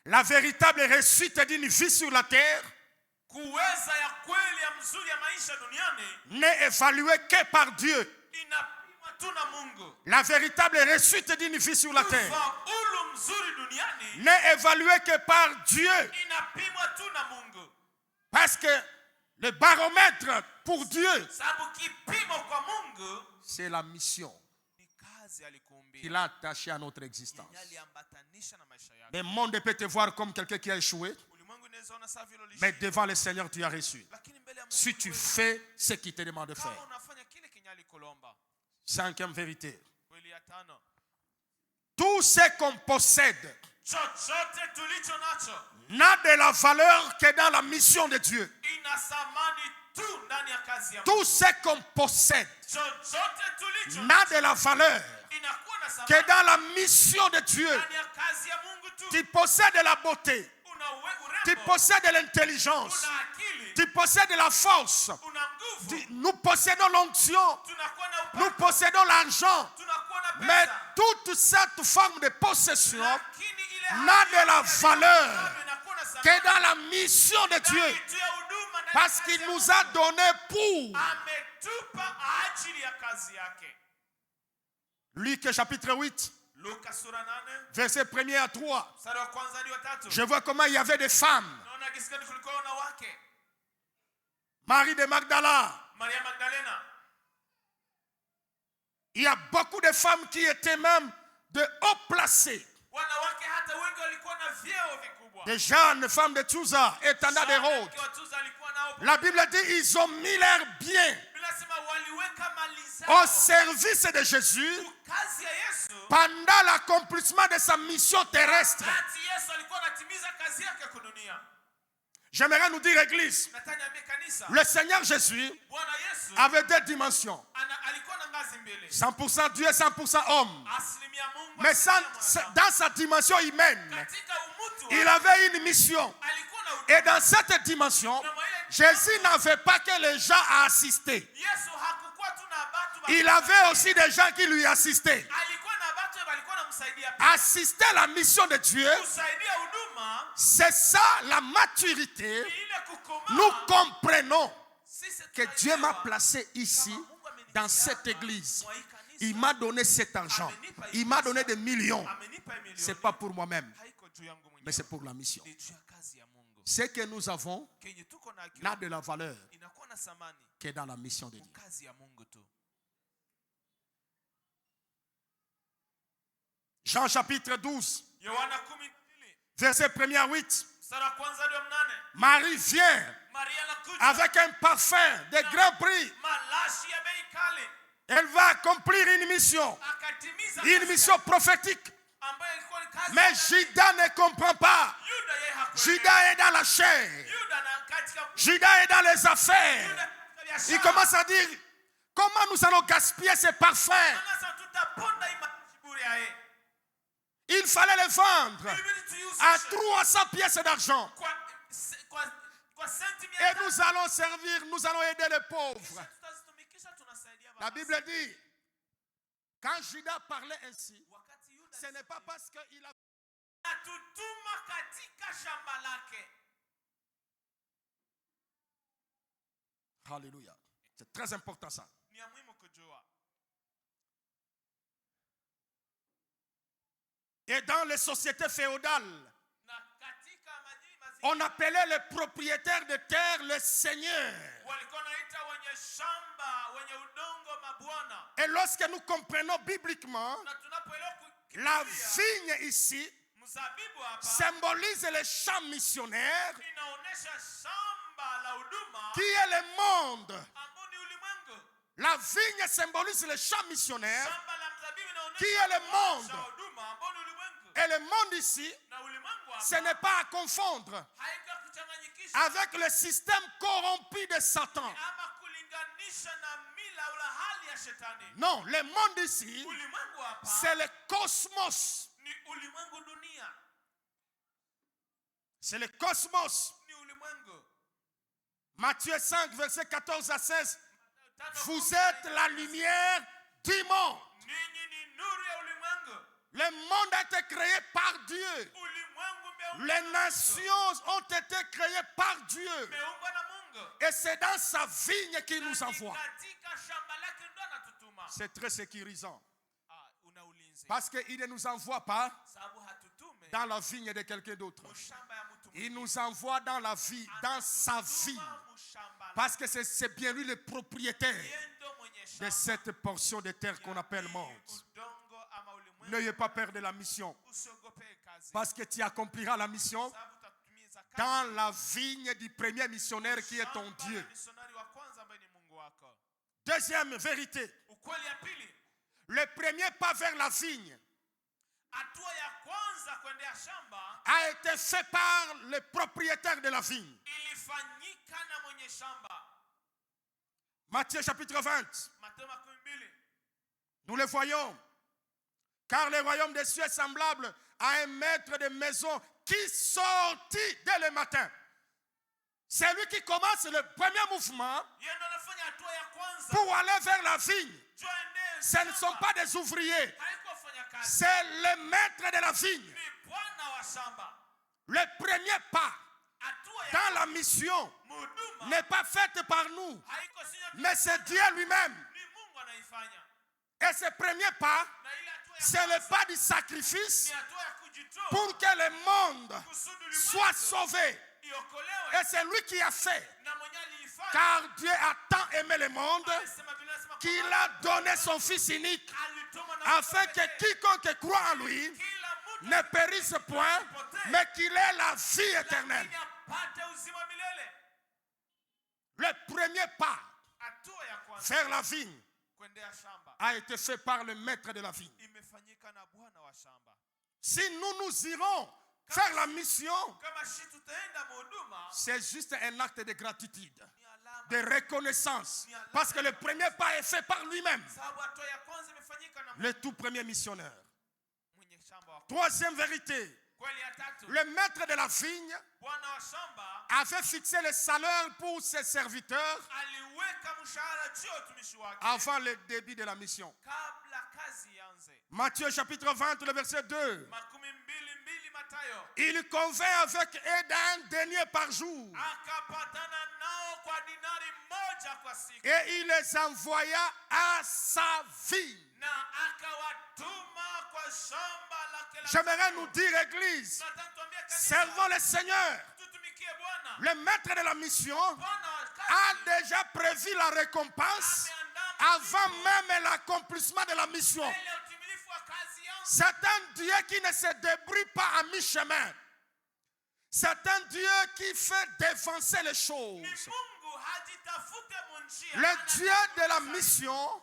La véritable réussite d'une vie sur la terre n'est évaluée que par Dieu. La véritable réussite d'une vie sur la terre n'est évaluée que par Dieu. Parce que le baromètre pour Dieu, c'est la mission qu'il a attachée à notre existence. Le monde peut te voir comme quelqu'un qui a échoué, mais devant le Seigneur, tu as reçu. Si tu fais ce qu'il te demande de faire. Cinquième vérité. Tout ce qu'on possède n'a de la valeur que dans la mission de Dieu. Tout ce qu'on possède n'a de la valeur que dans la mission de Dieu. Tu possèdes la beauté, tu possèdes l'intelligence, tu possèdes la force, nous possédons l'onction, nous possédons l'argent, mais toute cette forme de possession n'a de la valeur que dans la mission de Dieu, parce qu'il nous a donné pour. Luc chapitre 8, verset 1er à 3. Je vois comment il y avait des femmes. Marie de Magdala. Il y a beaucoup de femmes qui étaient même de haut placées. Des jeunes femmes de Touza et Tanda de Rhodes. La Bible dit ils ont mis leurs biens au service de Jésus pendant l'accomplissement de sa mission terrestre. J'aimerais nous dire, Église, le Seigneur Jésus avait deux dimensions. 100% Dieu et 100% homme. Mais dans sa dimension humaine, il avait une mission. Et dans cette dimension, Jésus n'avait pas que les gens à assister. Il avait aussi des gens qui lui assistaient. Assister à la mission de Dieu, c'est ça la maturité. Nous comprenons que Dieu m'a placé ici, dans cette église. Il m'a donné cet argent. Il m'a donné des millions. Ce n'est pas pour moi-même, mais c'est pour la mission. Ce que nous avons n'a de la valeur que dans la mission de Dieu. Jean chapitre 12, Yohana 12 verset 1 à 8. mstari wa kwanza hadi wa 8. Marie vient Maria anakuja avec un parfum de grand prix. malashi ya bei kali, Elle va accomplir une mission akatimiza prophétique. ambayo ilikuwa ni kazi. Mais Judas ne comprend pas. Yuda yeye hakuelewa. Judas est dans la chair. Yuda na katika Judas est dans les affaires. Yuda katika biashara. Il commence à dire, comment nous allons gaspiller ces parfums? Sasa tutaponda hii mashiburi ya yeye. Il fallait les vendre Ilibidi tuiuzishe à 300 pièces d'argent. kwa senti Et 100. nous allons servir, nous allons aider les pauvres. Kisha tutazitumikisha, tunasaidia La baba. Bible dit, quand Judas parlait ainsi, Wakati Yuda ce n'est pas parce qu'il a... atutuma katika shamba lake. Alléluia. C'est très important ça. Ni ya muhimu kujua. Et dans les sociétés féodales, Na katika mazingira on appelait les propriétaires de terre les seigneurs. walikuwa naita wenye shamba, wenye udongo mabwana. Et lorsque nous comprenons bibliquement, Na tunapoelewa la vigne ici mzabibu hapa symbolise les champs missionnaires inaonesha shamba la huduma qui est le monde. ambao ni ulimwengu. La vigne symbolise les champs missionnaires Shamba la mzabibu qui inaonesha est le monde. huduma ambao ni ulimwengu. Et le monde ici, Na ulimwengu hapa ce n'est pas à confondre haika kuchanganyikisha avec le système corrompu de Satan. ama kulinganisha na mila au hali ya shetani. Non, le monde ici, Ulimwengu hapa c'est le cosmos. ni ulimwengu dunia. C'est le cosmos. Ni ulimwengu. Matthieu 5, verset 14 à 16. Tano Vous kumi. êtes la lumière du monde. Ninyi ni nuru ya ulimwengu. Le monde a été créé par Dieu. Ulimwengu umeumbwa Les na nations ont été créées par Dieu. Mungu. Umeumbwa na Mungu. Et c'est dans sa vigne qu'il nous Na envoie. ni katika shamba lake ndo anatutuma. C'est très sécurisant. Una ulinzi. Parce qu'il ne nous envoie pas Sababu hatutume dans la vigne de quelqu'un d'autre. mushamba ya mtu Il nous envoie dans la vie, dans sa vie. mushamba. Parce que c'est bien lui le propriétaire Yeye ndo mwenye de shamba. cette portion de terre qu'on appelle monde. Udongo ama ulimwengu. N'ayez pas peur de la mission. Usiogope kazi. Parce que tu accompliras la mission Sababu utatumiza kazi. dans la vigne du premier missionnaire qui est ton Shamba Dieu. la misionari wa kwanza ambaye ni Mungu wako. Deuxième vérité. Ukweli ya pili, Le premier pas vers la vigne hatua ya kwanza kwendea shamba a été fait par le propriétaire de la vigne. ilifanyika na mwenye shamba. Matthieu chapitre 20. Mathayo 12. Nous le voyons. Car le royaume des cieux est semblable à un maître de maison qui sortit dès le matin. C'est lui qui commence le premier mouvement Yeye ndo anafanya hatua ya kwanza. pour aller vers la vigne. Tuende Ce ne sont pas des ouvriers. haiko fanya kazi. C'est le maître de la vigne. Ni bwana wa shamba. Le premier pas Hatua ya dans la mission mhuduma n'est pas fait par nous, haiko sinya mais c'est Dieu lui-même. ni Mungu anaifanya. Et ce premier pas, Na ile hatua ya c'est le pas du sacrifice ni hatua ya kujitoa pour que le monde kusudi soit ulimwengu sauvé. iokolewe. Et c'est lui qui a fait. Na mwenye alifanya Car Dieu a tant aimé le monde alisema Biblia inasema qu'il kwamba a donné son Fils unique alituma na afin que quiconque croit en lui kila mtu ne périsse point, mais qu'il ait la vie éternelle. lakini apate uzima milele. Le premier pas Hatua ya kwanza vers la vigne kwendea shamba a été fait par le maître de la vigne. imefanyika na bwana wa shamba. Si nous irons faire la mission, Kama shi tutaenda mhuduma c'est juste un acte de gratitude, ni alama, de reconnaissance. Parce que le premier pas est fait par lui-même, sababu hatua ya kwanza imefanyika na le tout premier missionnaire. mwenye shamba wa Troisième vérité, kweli. Ya tatu, le maître de la vigne bwana wa shamba avait fixé le salaire pour ses serviteurs aliweka mshahara juu ya utumishi wake avant le début de la mission. kabla kazi ianze. Matthieu chapitre 20, le verset 2. 12 Mathayo. Il convint avec eux d'un denier par jour Akapatana nao kwa dinari moja kwa siku et il les envoya à sa vigne. na akawatuma kwa shamba lake la J'aimerais nous dire, Église, Nataka tuambie kanisa, servons le Seigneur. tutumikie Bwana. Le maître de la mission Bwana wa a kazi déjà prévu la récompense ameandaa avant même l'accomplissement de la mission. ile utimilifu wa kazi yanze. C'est un Dieu qui ne se débrouille pas à mi-chemin. C'est un Dieu qui fait dévancer les choses. Le Dieu de la mission,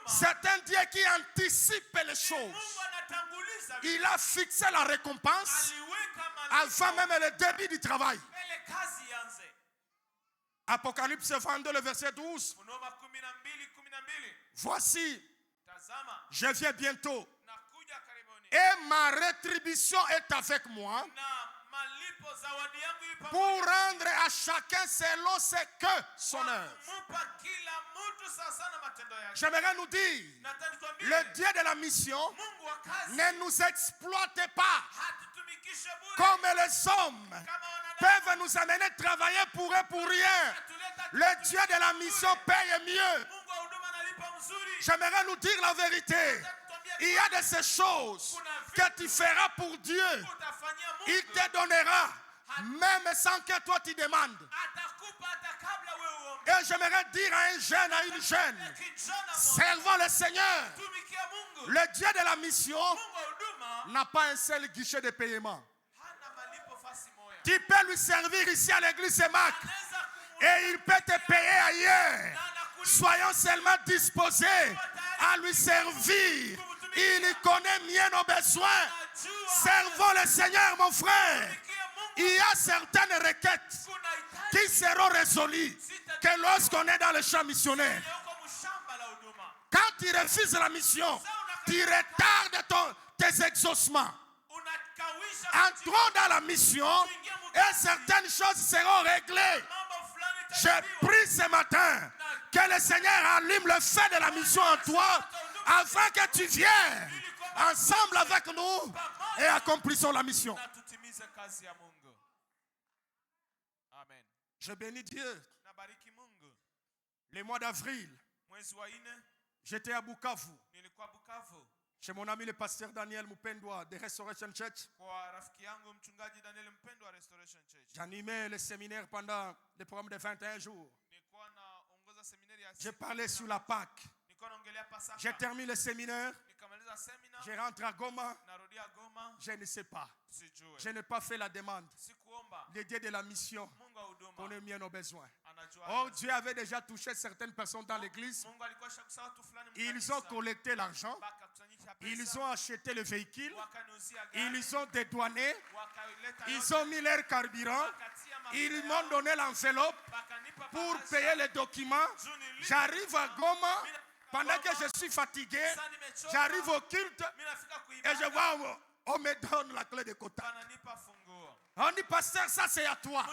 c'est un Dieu qui anticipe les choses. Il a fixé la récompense avant même le début du travail. Apocalypse 22, le verset 12. Voici, je viens bientôt et ma rétribution est avec moi pour rendre à chacun selon ce que son œuvre. J'aimerais nous dire, le Dieu de la mission ne nous exploite pas comme les hommes peuvent nous amener travailler pour eux pour rien. Le Dieu de la mission paye mieux. J'aimerais nous dire la vérité. Il y a de ces choses que tu feras pour Dieu. Il te donnera, même sans que toi tu demandes. Et j'aimerais dire à un jeune, à une jeune, servons le Seigneur. Le Dieu de la mission n'a pas un seul guichet de paiement. Tu peux lui servir ici à l'église Saint-Marc et il peut te payer ailleurs. Soyons seulement disposés à lui servir. Il connaît mieux nos besoins. Servons le Seigneur, mon frère. Il y a certaines requêtes qui seront résolues que lorsqu'on est dans le champ missionnaire. Quand tu refuses la mission, tu retardes tes exaucements. Entrons dans la mission et certaines choses seront réglées. Je prie ce matin que le Seigneur allume le feu de la mission en toi afin que tu viennes ensemble avec nous et accomplissons la mission. Je bénis Dieu. Le mois d'avril, j'étais à Bukavu. Chez mon ami le pasteur Daniel Mupendwa de Restoration Church. J'animais le séminaire pendant le programme de 21 jours. J'ai parlé sur la Pâque. J'ai terminé le séminaire. Je rentre à Goma. Je ne sais pas. Je n'ai pas fait la demande. Le Dieu de la mission connaît mieux nos besoins. Or, Dieu avait déjà touché certaines personnes dans l'église. Ils ont collecté l'argent. Ils ont acheté le véhicule. Ils ont dédouané. Ils ont mis leur carburant. Ils m'ont donné l'enveloppe pour payer les documents. J'arrive à Goma. Pendant que je suis fatigué, j'arrive au culte et je vois on me donne la clé de Kota. On dit, pasteur, ça c'est à toi.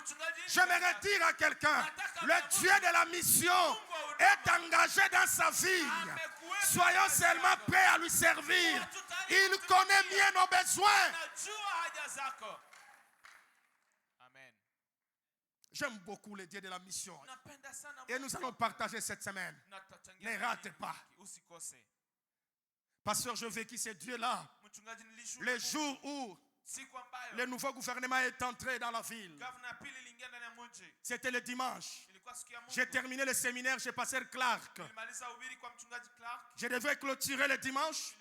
J'aimerais dire à quelqu'un, le Dieu de la mission est engagé dans sa vie. Soyons seulement prêts à lui servir. Il connaît bien nos besoins. J'aime beaucoup le Dieu de la mission. Et nous allons partager cette semaine. Ne rate pas. Pasteur, je vécu ce Dieu-là. Le jour où le nouveau gouvernement est entré dans la ville. C'était le dimanche. J'ai terminé le séminaire chez Pasteur Clark. Je devais clôturer le dimanche.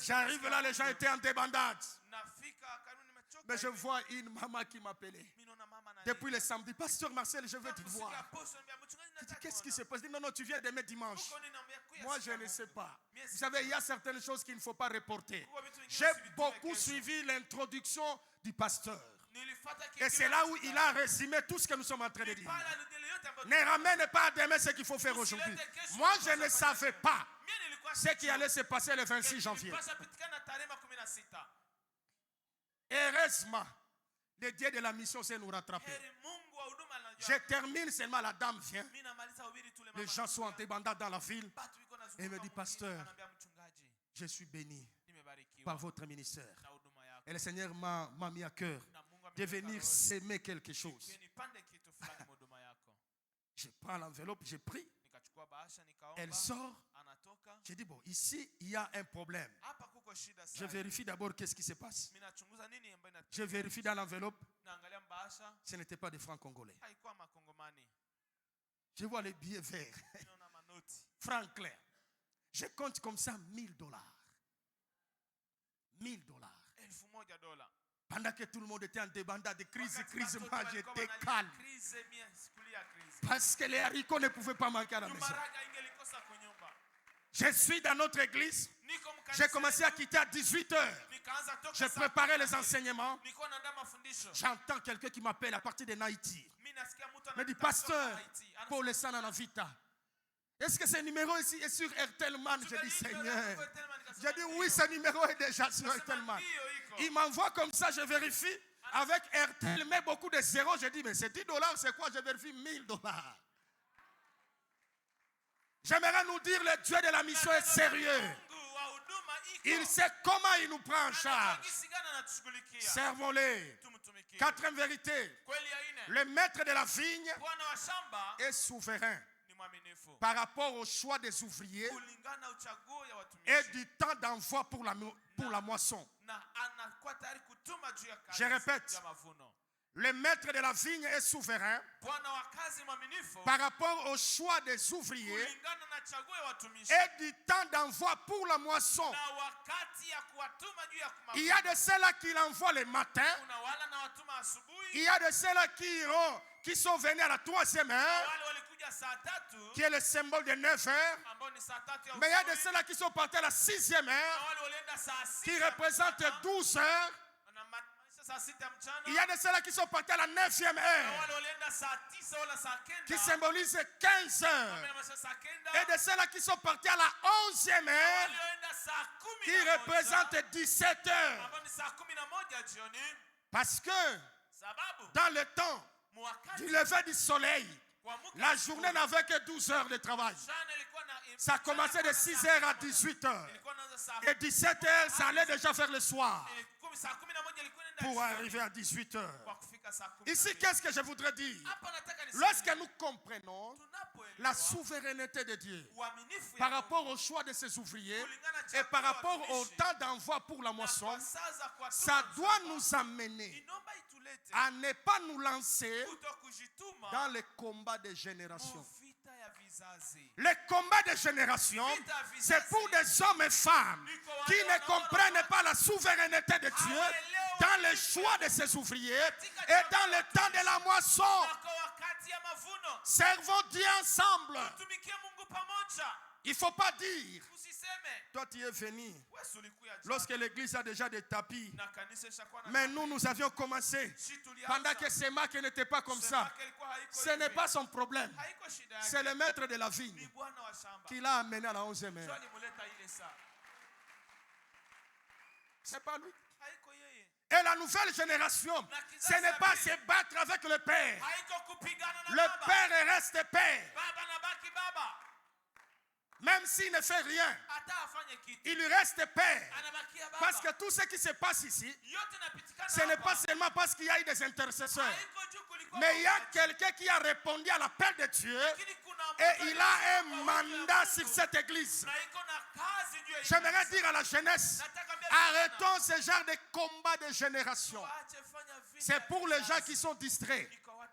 J'arrive là, les gens étaient en débandade. Mais je vois une maman qui m'appelait. Depuis le samedi, pasteur Marcel, je veux te voir. Je dis, qu'est-ce qui se passe? Non, tu viens d'aimer dimanche. Moi, je ne sais pas. Vous savez, il y a certaines choses qu'il ne faut pas reporter. J'ai beaucoup suivi l'introduction du pasteur. Et c'est là où il a résumé tout ce que nous sommes en train de dire. Ne ramène pas à demain ce qu'il faut faire aujourd'hui. Moi, je ne savais pas ce qui allait se passer le 26 janvier. Heureusement, le Dieu de la mission sait nous rattraper. Je termine seulement, la dame vient. Les gens sont en débandade dans la ville. Et me dit, pasteur, je suis béni par votre ministère. Et le Seigneur m'a mis à cœur de venir s'aimer quelque chose. Je prends l'enveloppe, j'ai pris. Elle sort. J'ai dit, bon, ici, il y a un problème. Je vérifie d'abord qu'est-ce qui se passe. Je vérifie dans l'enveloppe. Ce n'était pas des francs congolais. Je vois les billets verts. Francs clairs. Je compte comme ça $1000. $1000. $1000. Pendant que tout le monde était en débandade de crise, moi j'étais calme. Parce que les haricots ne pouvaient pas manquer à la maison. Je suis dans notre église. J'ai commencé à quitter à 18h. J'ai préparé les enseignements. J'entends quelqu'un qui m'appelle à partir de Haïti. Il me dit, pasteur, pour le Sananavita. Est-ce que ce numéro ici est sur Airtelman? Je dis, Seigneur. J'ai dit, oui, ce numéro est déjà sur Airtelman. Il m'envoie comme ça, je vérifie. Avec Airtel, mais beaucoup de zéros. Je dis, mais c'est $10, c'est quoi? Je vérifie $1000. J'aimerais nous dire, le Dieu de la mission est sérieux. Il sait comment il nous prend en charge. Servons-les. Quatrième vérité. Le maître de la vigne est souverain par rapport au choix des ouvriers et du temps d'envoi pour la moisson. Je répète. Le maître de la vigne est souverain par rapport au choix des ouvriers et du temps d'envoi pour la moisson. Il y a de ceux-là qui l'envoient le matin. Il y a de ceux-là qui sont venus à la 3e heure, qui est le symbole de 9 heures. Mais il y a de ceux-là qui sont partis à la 6e heure, qui représente 12 heures. Il y a de ceux-là qui sont partis à la 9e heure, qui symbolise 15 heures. Et de ceux-là qui sont partis à la 11e heure, qui représente 17 heures. Parce que dans le temps du lever du soleil, la journée n'avait que 12 heures de travail. Ça commençait de 6 heures à 18 heures. Et 17 heures, ça allait déjà faire le soir. Pour arriver à 18 heures. Ici, qu'est-ce que je voudrais dire? Lorsque nous comprenons la souveraineté de Dieu par rapport au choix de ses ouvriers et par rapport au temps d'envoi pour la moisson, ça doit nous amener à ne pas nous lancer dans les combats de génération. Les combats de génération, c'est pour des hommes et femmes qui ne comprennent pas la souveraineté de Dieu dans le choix de ses ouvriers et dans le temps de la moisson. Servons Dieu ensemble. Il ne faut pas dire, toi tu es venu lorsque l'église a déjà des tapis. Mais nous avions commencé pendant que Sémac n'était pas comme ça. Ce n'est pas son problème. C'est le maître de la vigne qui l'a amené à la 11e heure. C'est pas lui. Et la nouvelle génération, ce n'est pas se battre avec le Père. Le Père reste Père. Même s'il ne fait rien, il lui reste Père. Parce que tout ce qui se passe ici, ce n'est pas seulement parce qu'il y a eu des intercesseurs. Mais il y a quelqu'un qui a répondu à l'appel de Dieu et il a un mandat sur cette église. J'aimerais dire à la jeunesse, arrêtons ce genre de combat de génération. C'est pour les gens qui sont distraits.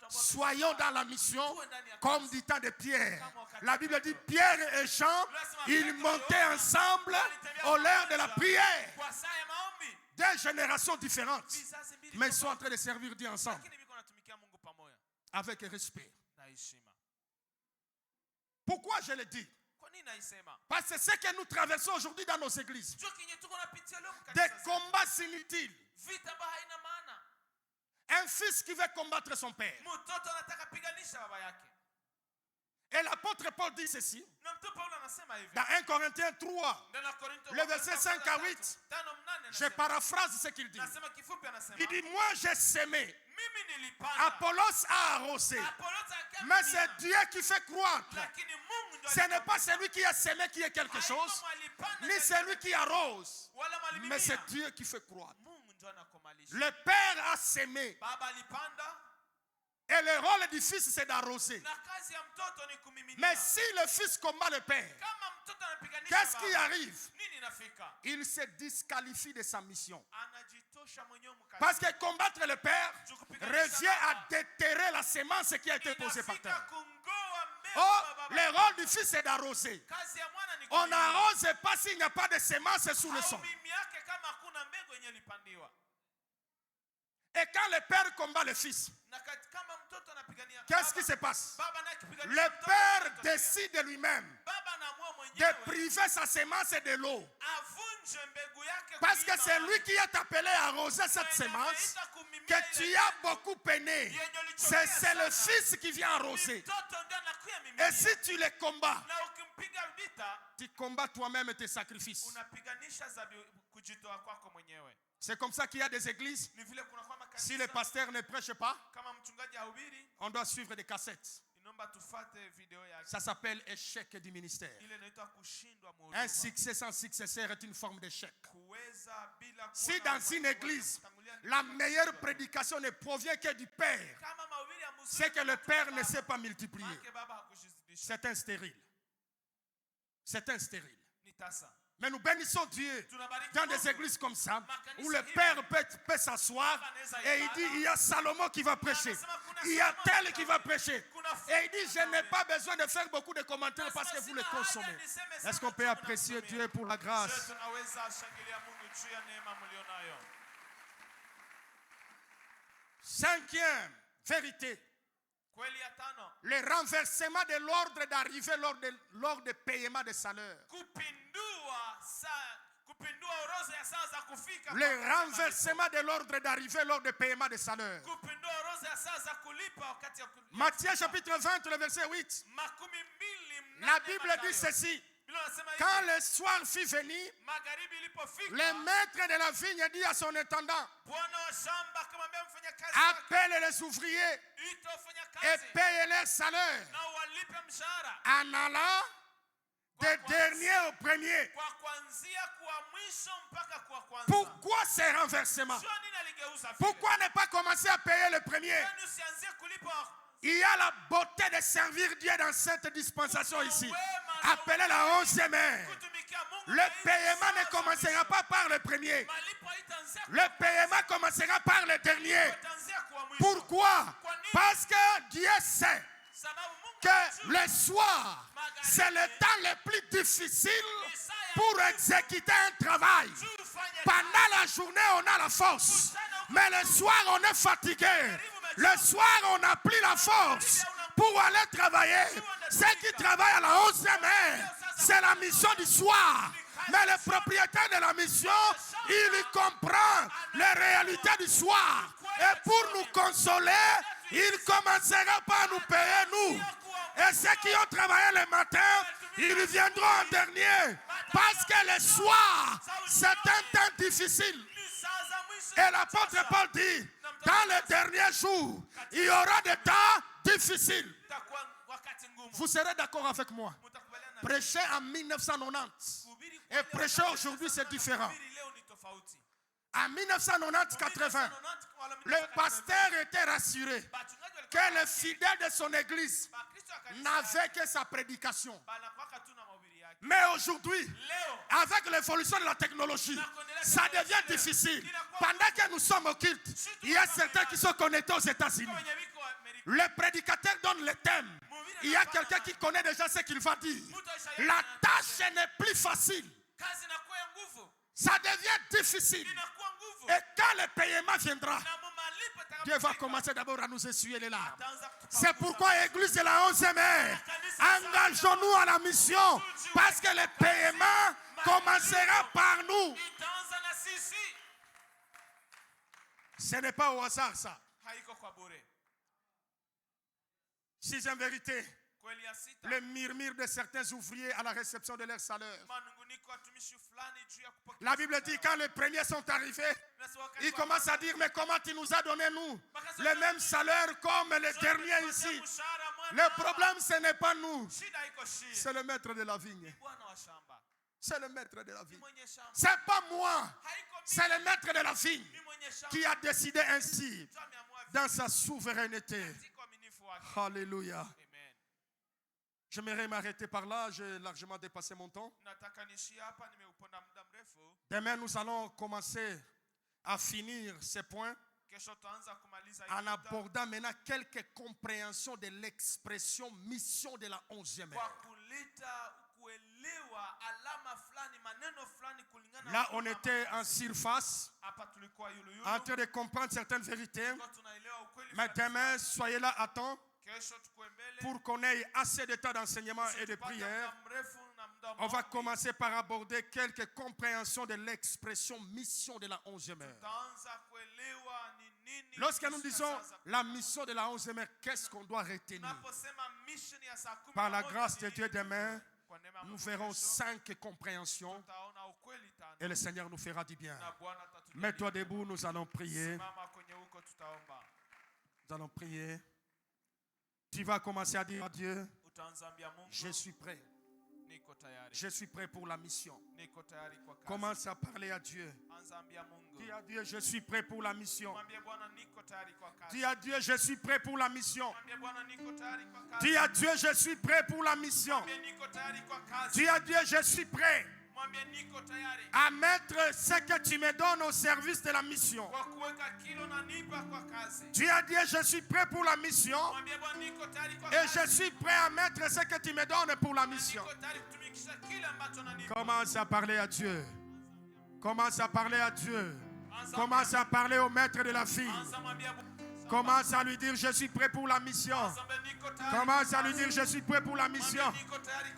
Soyons dans la mission comme du temps de Pierre. La Bible dit Pierre et Jean, ils montaient ensemble au l'heure de la prière. Deux générations différentes, mais ils sont en train de servir Dieu ensemble avec respect. Pourquoi je le dis? Parce que c'est ce que nous traversons aujourd'hui dans nos églises. Des combats inutiles. Un fils qui veut combattre son père. Et l'apôtre Paul dit ceci. Dans 1 Corinthiens 3, le verset 5 à 8, je paraphrase ce qu'il dit. Il dit, moi j'ai semé, Apollos a arrosé, mais c'est Dieu qui fait croître. Ce n'est pas celui qui a semé qui est quelque chose, ni celui qui arrose, mais c'est Dieu qui fait croître. Le Père a semé. Et le rôle du fils, c'est d'arroser. Mais si le fils combat le père, qu'est-ce qui arrive? Il se disqualifie de sa mission. Parce que combattre le père revient à déterrer la semence qui a été posée par terre. Oh, le rôle du fils, c'est d'arroser. On n'arrose pas s'il n'y a pas de semence sous le sol. quand le père combat le fils, qu'est-ce qui se passe? Le père décide de lui-même de priver sa semence de l'eau. Parce que c'est lui qui est appelé à arroser cette semence que tu as beaucoup peiné. C'est le fils qui vient arroser. Et si tu les combats, tu combats toi-même tes sacrifices. C'est comme ça qu'il y a des églises. Si le pasteur ne prêche pas, on doit suivre des cassettes. Ça s'appelle échec du ministère. Un succès sans successeur est une forme d'échec. Si dans une église, la meilleure prédication ne provient que du Père, c'est que le Père ne sait pas multiplier. C'est un stérile. C'est un stérile. Mais nous bénissons Dieu dans des églises comme ça, où le Père peut s'asseoir et il dit, il y a Salomon qui va prêcher, il y a tel qui va prêcher. Et il dit, je n'ai pas besoin de faire beaucoup de commentaires parce que vous les consommez. Est-ce qu'on peut apprécier Dieu pour la grâce? Cinquième vérité. Le renversement de l'ordre d'arrivée lors des paiements de salaire. Le renversement de l'ordre d'arrivée lors des paiements de salaire. Matthieu chapitre 20, le verset 8. La Bible dit ceci. Quand le soir fut venu, le maître de la vigne dit à son intendant, appelle les ouvriers et paye leur salaire en allant des derniers au premier. Pourquoi ces renversements? Pourquoi ne pas commencer à payer le premier? Il y a la beauté de servir Dieu dans cette dispensation ici. Appelez la 11e heure. Le paiement ne commencera pas par le premier. Le paiement commencera par le dernier. Pourquoi? Parce que Dieu sait que le soir, c'est le temps le plus difficile pour exécuter un travail. Pendant la journée, on a la force. Mais le soir, on est fatigué. Le soir, on n'a plus la force pour aller travailler. Ceux qui travaillent à la 11e heure, c'est la mission du soir. Mais le propriétaire de la mission, il comprend les réalités du soir. Et pour nous consoler, il commencera par nous payer, nous. Et ceux qui ont travaillé le matin, ils viendront en dernier. Parce que le soir, c'est un temps difficile. Et l'apôtre Paul dit, dans les derniers jours, il y aura des temps difficiles. Vous serez d'accord avec moi? Prêcher en 1990 et prêcher aujourd'hui, c'est différent. En 1990-80, le pasteur était rassuré que le fidèle de son église n'avait que sa prédication. Mais aujourd'hui, avec l'évolution de la technologie, ça devient difficile. Pendant que nous sommes au culte, il y a certains qui sont connectés aux États-Unis. Le prédicateur donne le thème. Il y a quelqu'un qui connaît déjà ce qu'il va dire. La tâche n'est plus facile. Ça devient difficile. Et quand le paiement viendra, Dieu va commencer d'abord à nous essuyer les larmes. C'est pourquoi Église de la 11e heure, engageons-nous à la mission. Parce que le paiement commencera par nous. Ce n'est pas au hasard ça. Sixième vérité, le murmure de certains ouvriers à la réception de leur salaire. La Bible dit quand les premiers sont arrivés, ils commencent à dire mais comment tu nous as donné nous le même salaire comme les derniers ici. Le problème ce n'est pas nous, c'est le maître de la vigne. C'est le maître de la vigne. C'est pas moi, c'est le maître de la vigne qui a décidé ainsi dans sa souveraineté. Alléluia. J'aimerais m'arrêter par là, j'ai largement dépassé mon temps. Demain, nous allons commencer à finir ces points en abordant maintenant quelques compréhensions de l'expression mission de la 11e heure. Là, on était en surface, en train de comprendre certaines vérités. Mais demain, soyez là à temps pour qu'on ait assez de temps d'enseignement et de prière. On va commencer par aborder quelques compréhensions de l'expression mission de la 11e heure. Lorsque nous disons la mission de la 11e heure, qu'est-ce qu'on doit retenir? Par la grâce de Dieu, demain, nous verrons 5 compréhensions et le Seigneur nous fera du bien. Mets-toi debout, nous allons prier. Nous allons prier. Tu vas commencer à dire à Dieu, je suis prêt. Je suis prêt pour la mission. Commence à parler à Dieu. Dis à Dieu, je suis prêt pour la mission. Dis à Dieu, je suis prêt pour la mission. Dis à Dieu, je suis prêt pour la mission. Dis à Dieu, je suis prêt à mettre ce que tu me donnes au service de la mission. Dis à Dieu, je suis prêt pour la mission. Et je suis prêt à mettre ce que tu me donnes pour la mission. Commence à parler à Dieu. Commence à parler à Dieu. Commence à parler au maître de la fille. Commence à lui dire, je suis prêt pour la mission. Commence à lui dire, je suis prêt pour la mission.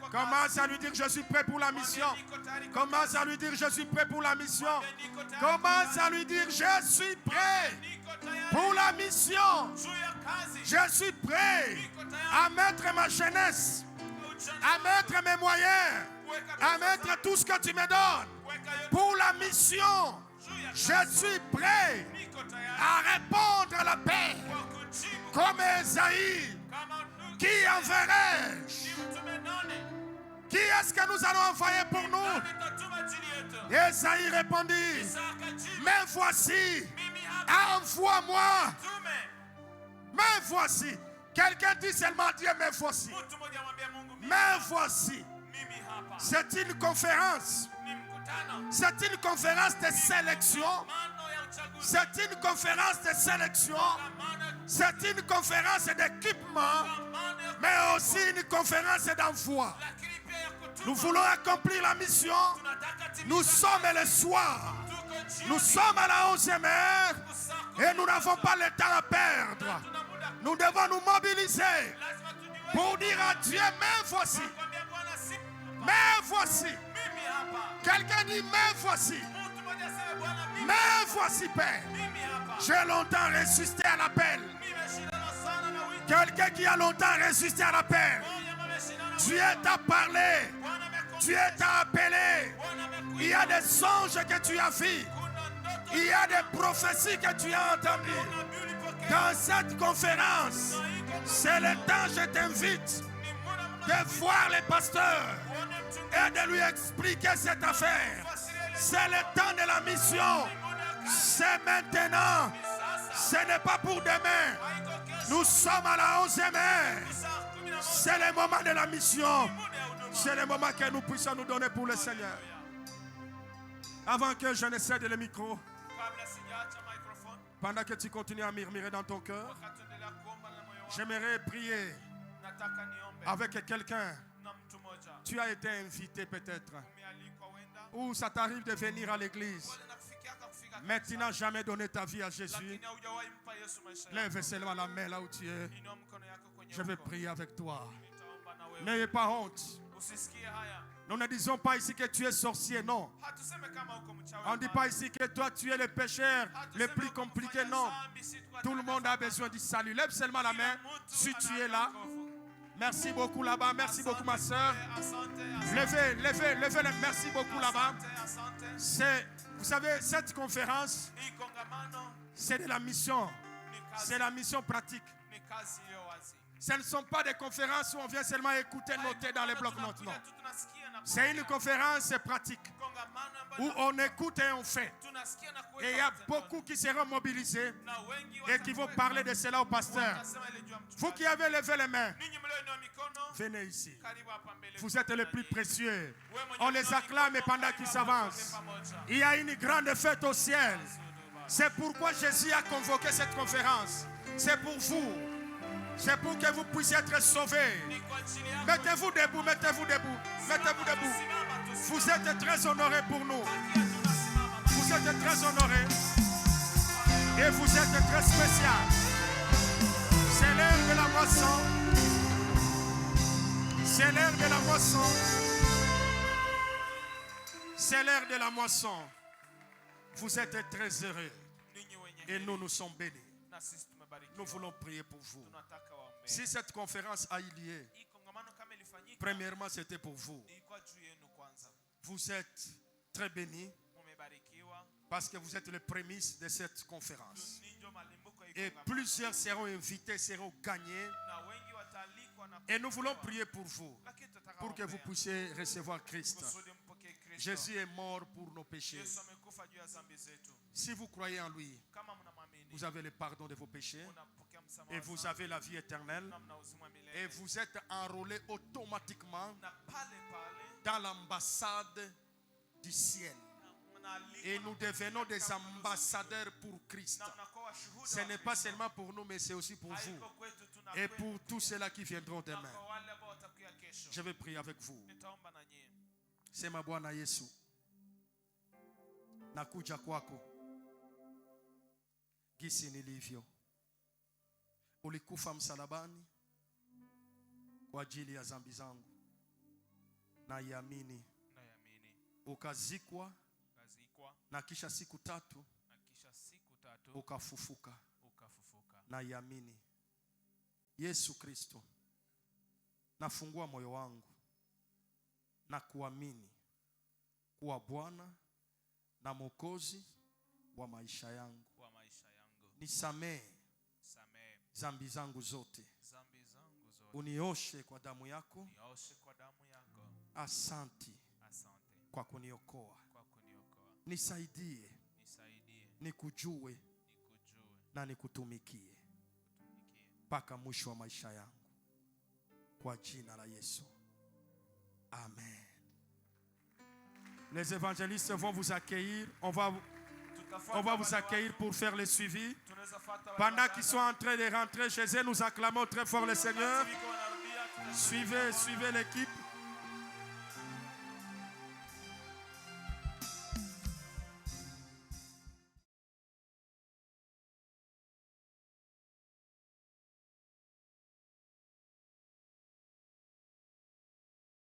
Commence à lui dire, je suis prêt pour la mission. Commence à lui dire, je suis prêt pour la mission. Commence à lui dire, je suis prêt pour la mission. Je suis prêt à mettre ma jeunesse, à mettre mes moyens, à mettre tout ce que tu me donnes pour la mission. Je suis prêt à répondre à la paix comme Esaïe. Qui enverrai-je? Qui est-ce que nous allons envoyer pour nous? Esaïe répondit, mais voici, envoie-moi. Mais voici. Quelqu'un dit seulement Dieu, mais voici. Mais voici. C'est une conférence. C'est une conférence de sélection. C'est une conférence de sélection. C'est une conférence d'équipement. Mais aussi une conférence d'envoi. Nous voulons accomplir la mission. Nous sommes le soir. Nous sommes à la 11e heure. Et nous n'avons pas le temps à perdre. Nous devons nous mobiliser pour dire à Dieu, mais voici. Mais voici. Quelqu'un dit, mais voici. Mais voici, Père. J'ai longtemps résisté à l'appel. Quelqu'un qui a longtemps résisté à l'appel. Dieu t'a parlé. Dieu t'a appelé. Il y a des songes que tu as vus. Il y a des prophéties que tu as entendues. Dans cette conférence, c'est le temps, je t'invite de voir les pasteurs et de lui expliquer cette affaire. C'est le temps de la mission. C'est maintenant. Ce n'est pas pour demain. Nous sommes à la 11e heure. C'est le moment de la mission. C'est le moment que nous puissions nous donner pour le Seigneur. Avant que je ne cède le micro, pendant que tu continues à murmurer dans ton cœur, j'aimerais prier avec quelqu'un. Tu as été invité peut-être, ou ça t'arrive de venir à l'église, mais tu n'as jamais donné ta vie à Jésus. Lève seulement la main là où tu es. Je vais prier avec toi. N'ayez pas honte. Nous ne disons pas ici que tu es sorcier, non. On ne dit pas ici que toi tu es le pécheur le plus compliqué, non. Tout le monde a besoin du salut. Lève seulement la main si tu es là. Merci beaucoup là-bas. Merci beaucoup ma soeur. Levez. Merci beaucoup là-bas. Vous savez, cette conférence, c'est de la mission. C'est la mission pratique. Ce ne sont pas des conférences où on vient seulement écouter, noter dans les blocs-notes. Non. C'est une conférence pratique où on écoute et on fait. Et il y a beaucoup qui seront mobilisés et qui vont parler de cela au pasteur. Vous qui avez levé les mains, venez ici. Vous êtes les plus précieux. On les acclame pendant qu'ils s'avancent. Il y a une grande fête au ciel. C'est pourquoi Jésus a convoqué cette conférence. C'est pour vous. C'est pour que vous puissiez être sauvés. Mettez-vous debout, mettez-vous debout, mettez-vous debout. Vous êtes très honorés pour nous. Vous êtes très honorés. Et vous êtes très spécial. C'est l'heure de la moisson. C'est l'heure de la moisson. C'est l'heure de la moisson. Vous êtes très heureux. Et nous sommes bénis. Nous voulons prier pour vous. Si cette conférence a eu lieu, premièrement, c'était pour vous. Vous êtes très bénis parce que vous êtes les prémices de cette conférence. Et plusieurs seront invités, seront gagnés. Et nous voulons prier pour vous, pour que vous puissiez recevoir Christ. Jésus est mort pour nos péchés. Si vous croyez en lui, vous avez le pardon de vos péchés et vous avez la vie éternelle. Et vous êtes enrôlé automatiquement dans l'ambassade du ciel. Et nous devenons des ambassadeurs pour Christ. Ce n'est pas seulement pour nous, mais c'est aussi pour vous. Et pour tous ceux-là qui viendront demain. Je vais prier avec vous. Sema Bwana Yesu, nakuja kwako gisi nilivyo. Ulikufa msalabani kwa ajili ya dhambi zangu. Naiamini. Ukazikwa na kisha siku tatu ukafufuka. Naiamini. Yesu Kristo, nafungua moyo wangu na kuamini kuwa Bwana na Mwokozi wa maisha yangu. Nisamehe dhambi zangu zote. Unioshe kwa damu yako. Asanti kwa kuniokoa. Nisaidie nikujue na nikutumikie mpaka mwisho wa maisha yangu. Kwa jina la Yesu. Amen. Les évangélistes vont vous accueillir. On va vous accueillir pour faire le suivi. Pendant qu'ils sont en train de rentrer chez eux, nous acclamons très fort le Seigneur. Suivez l'équipe.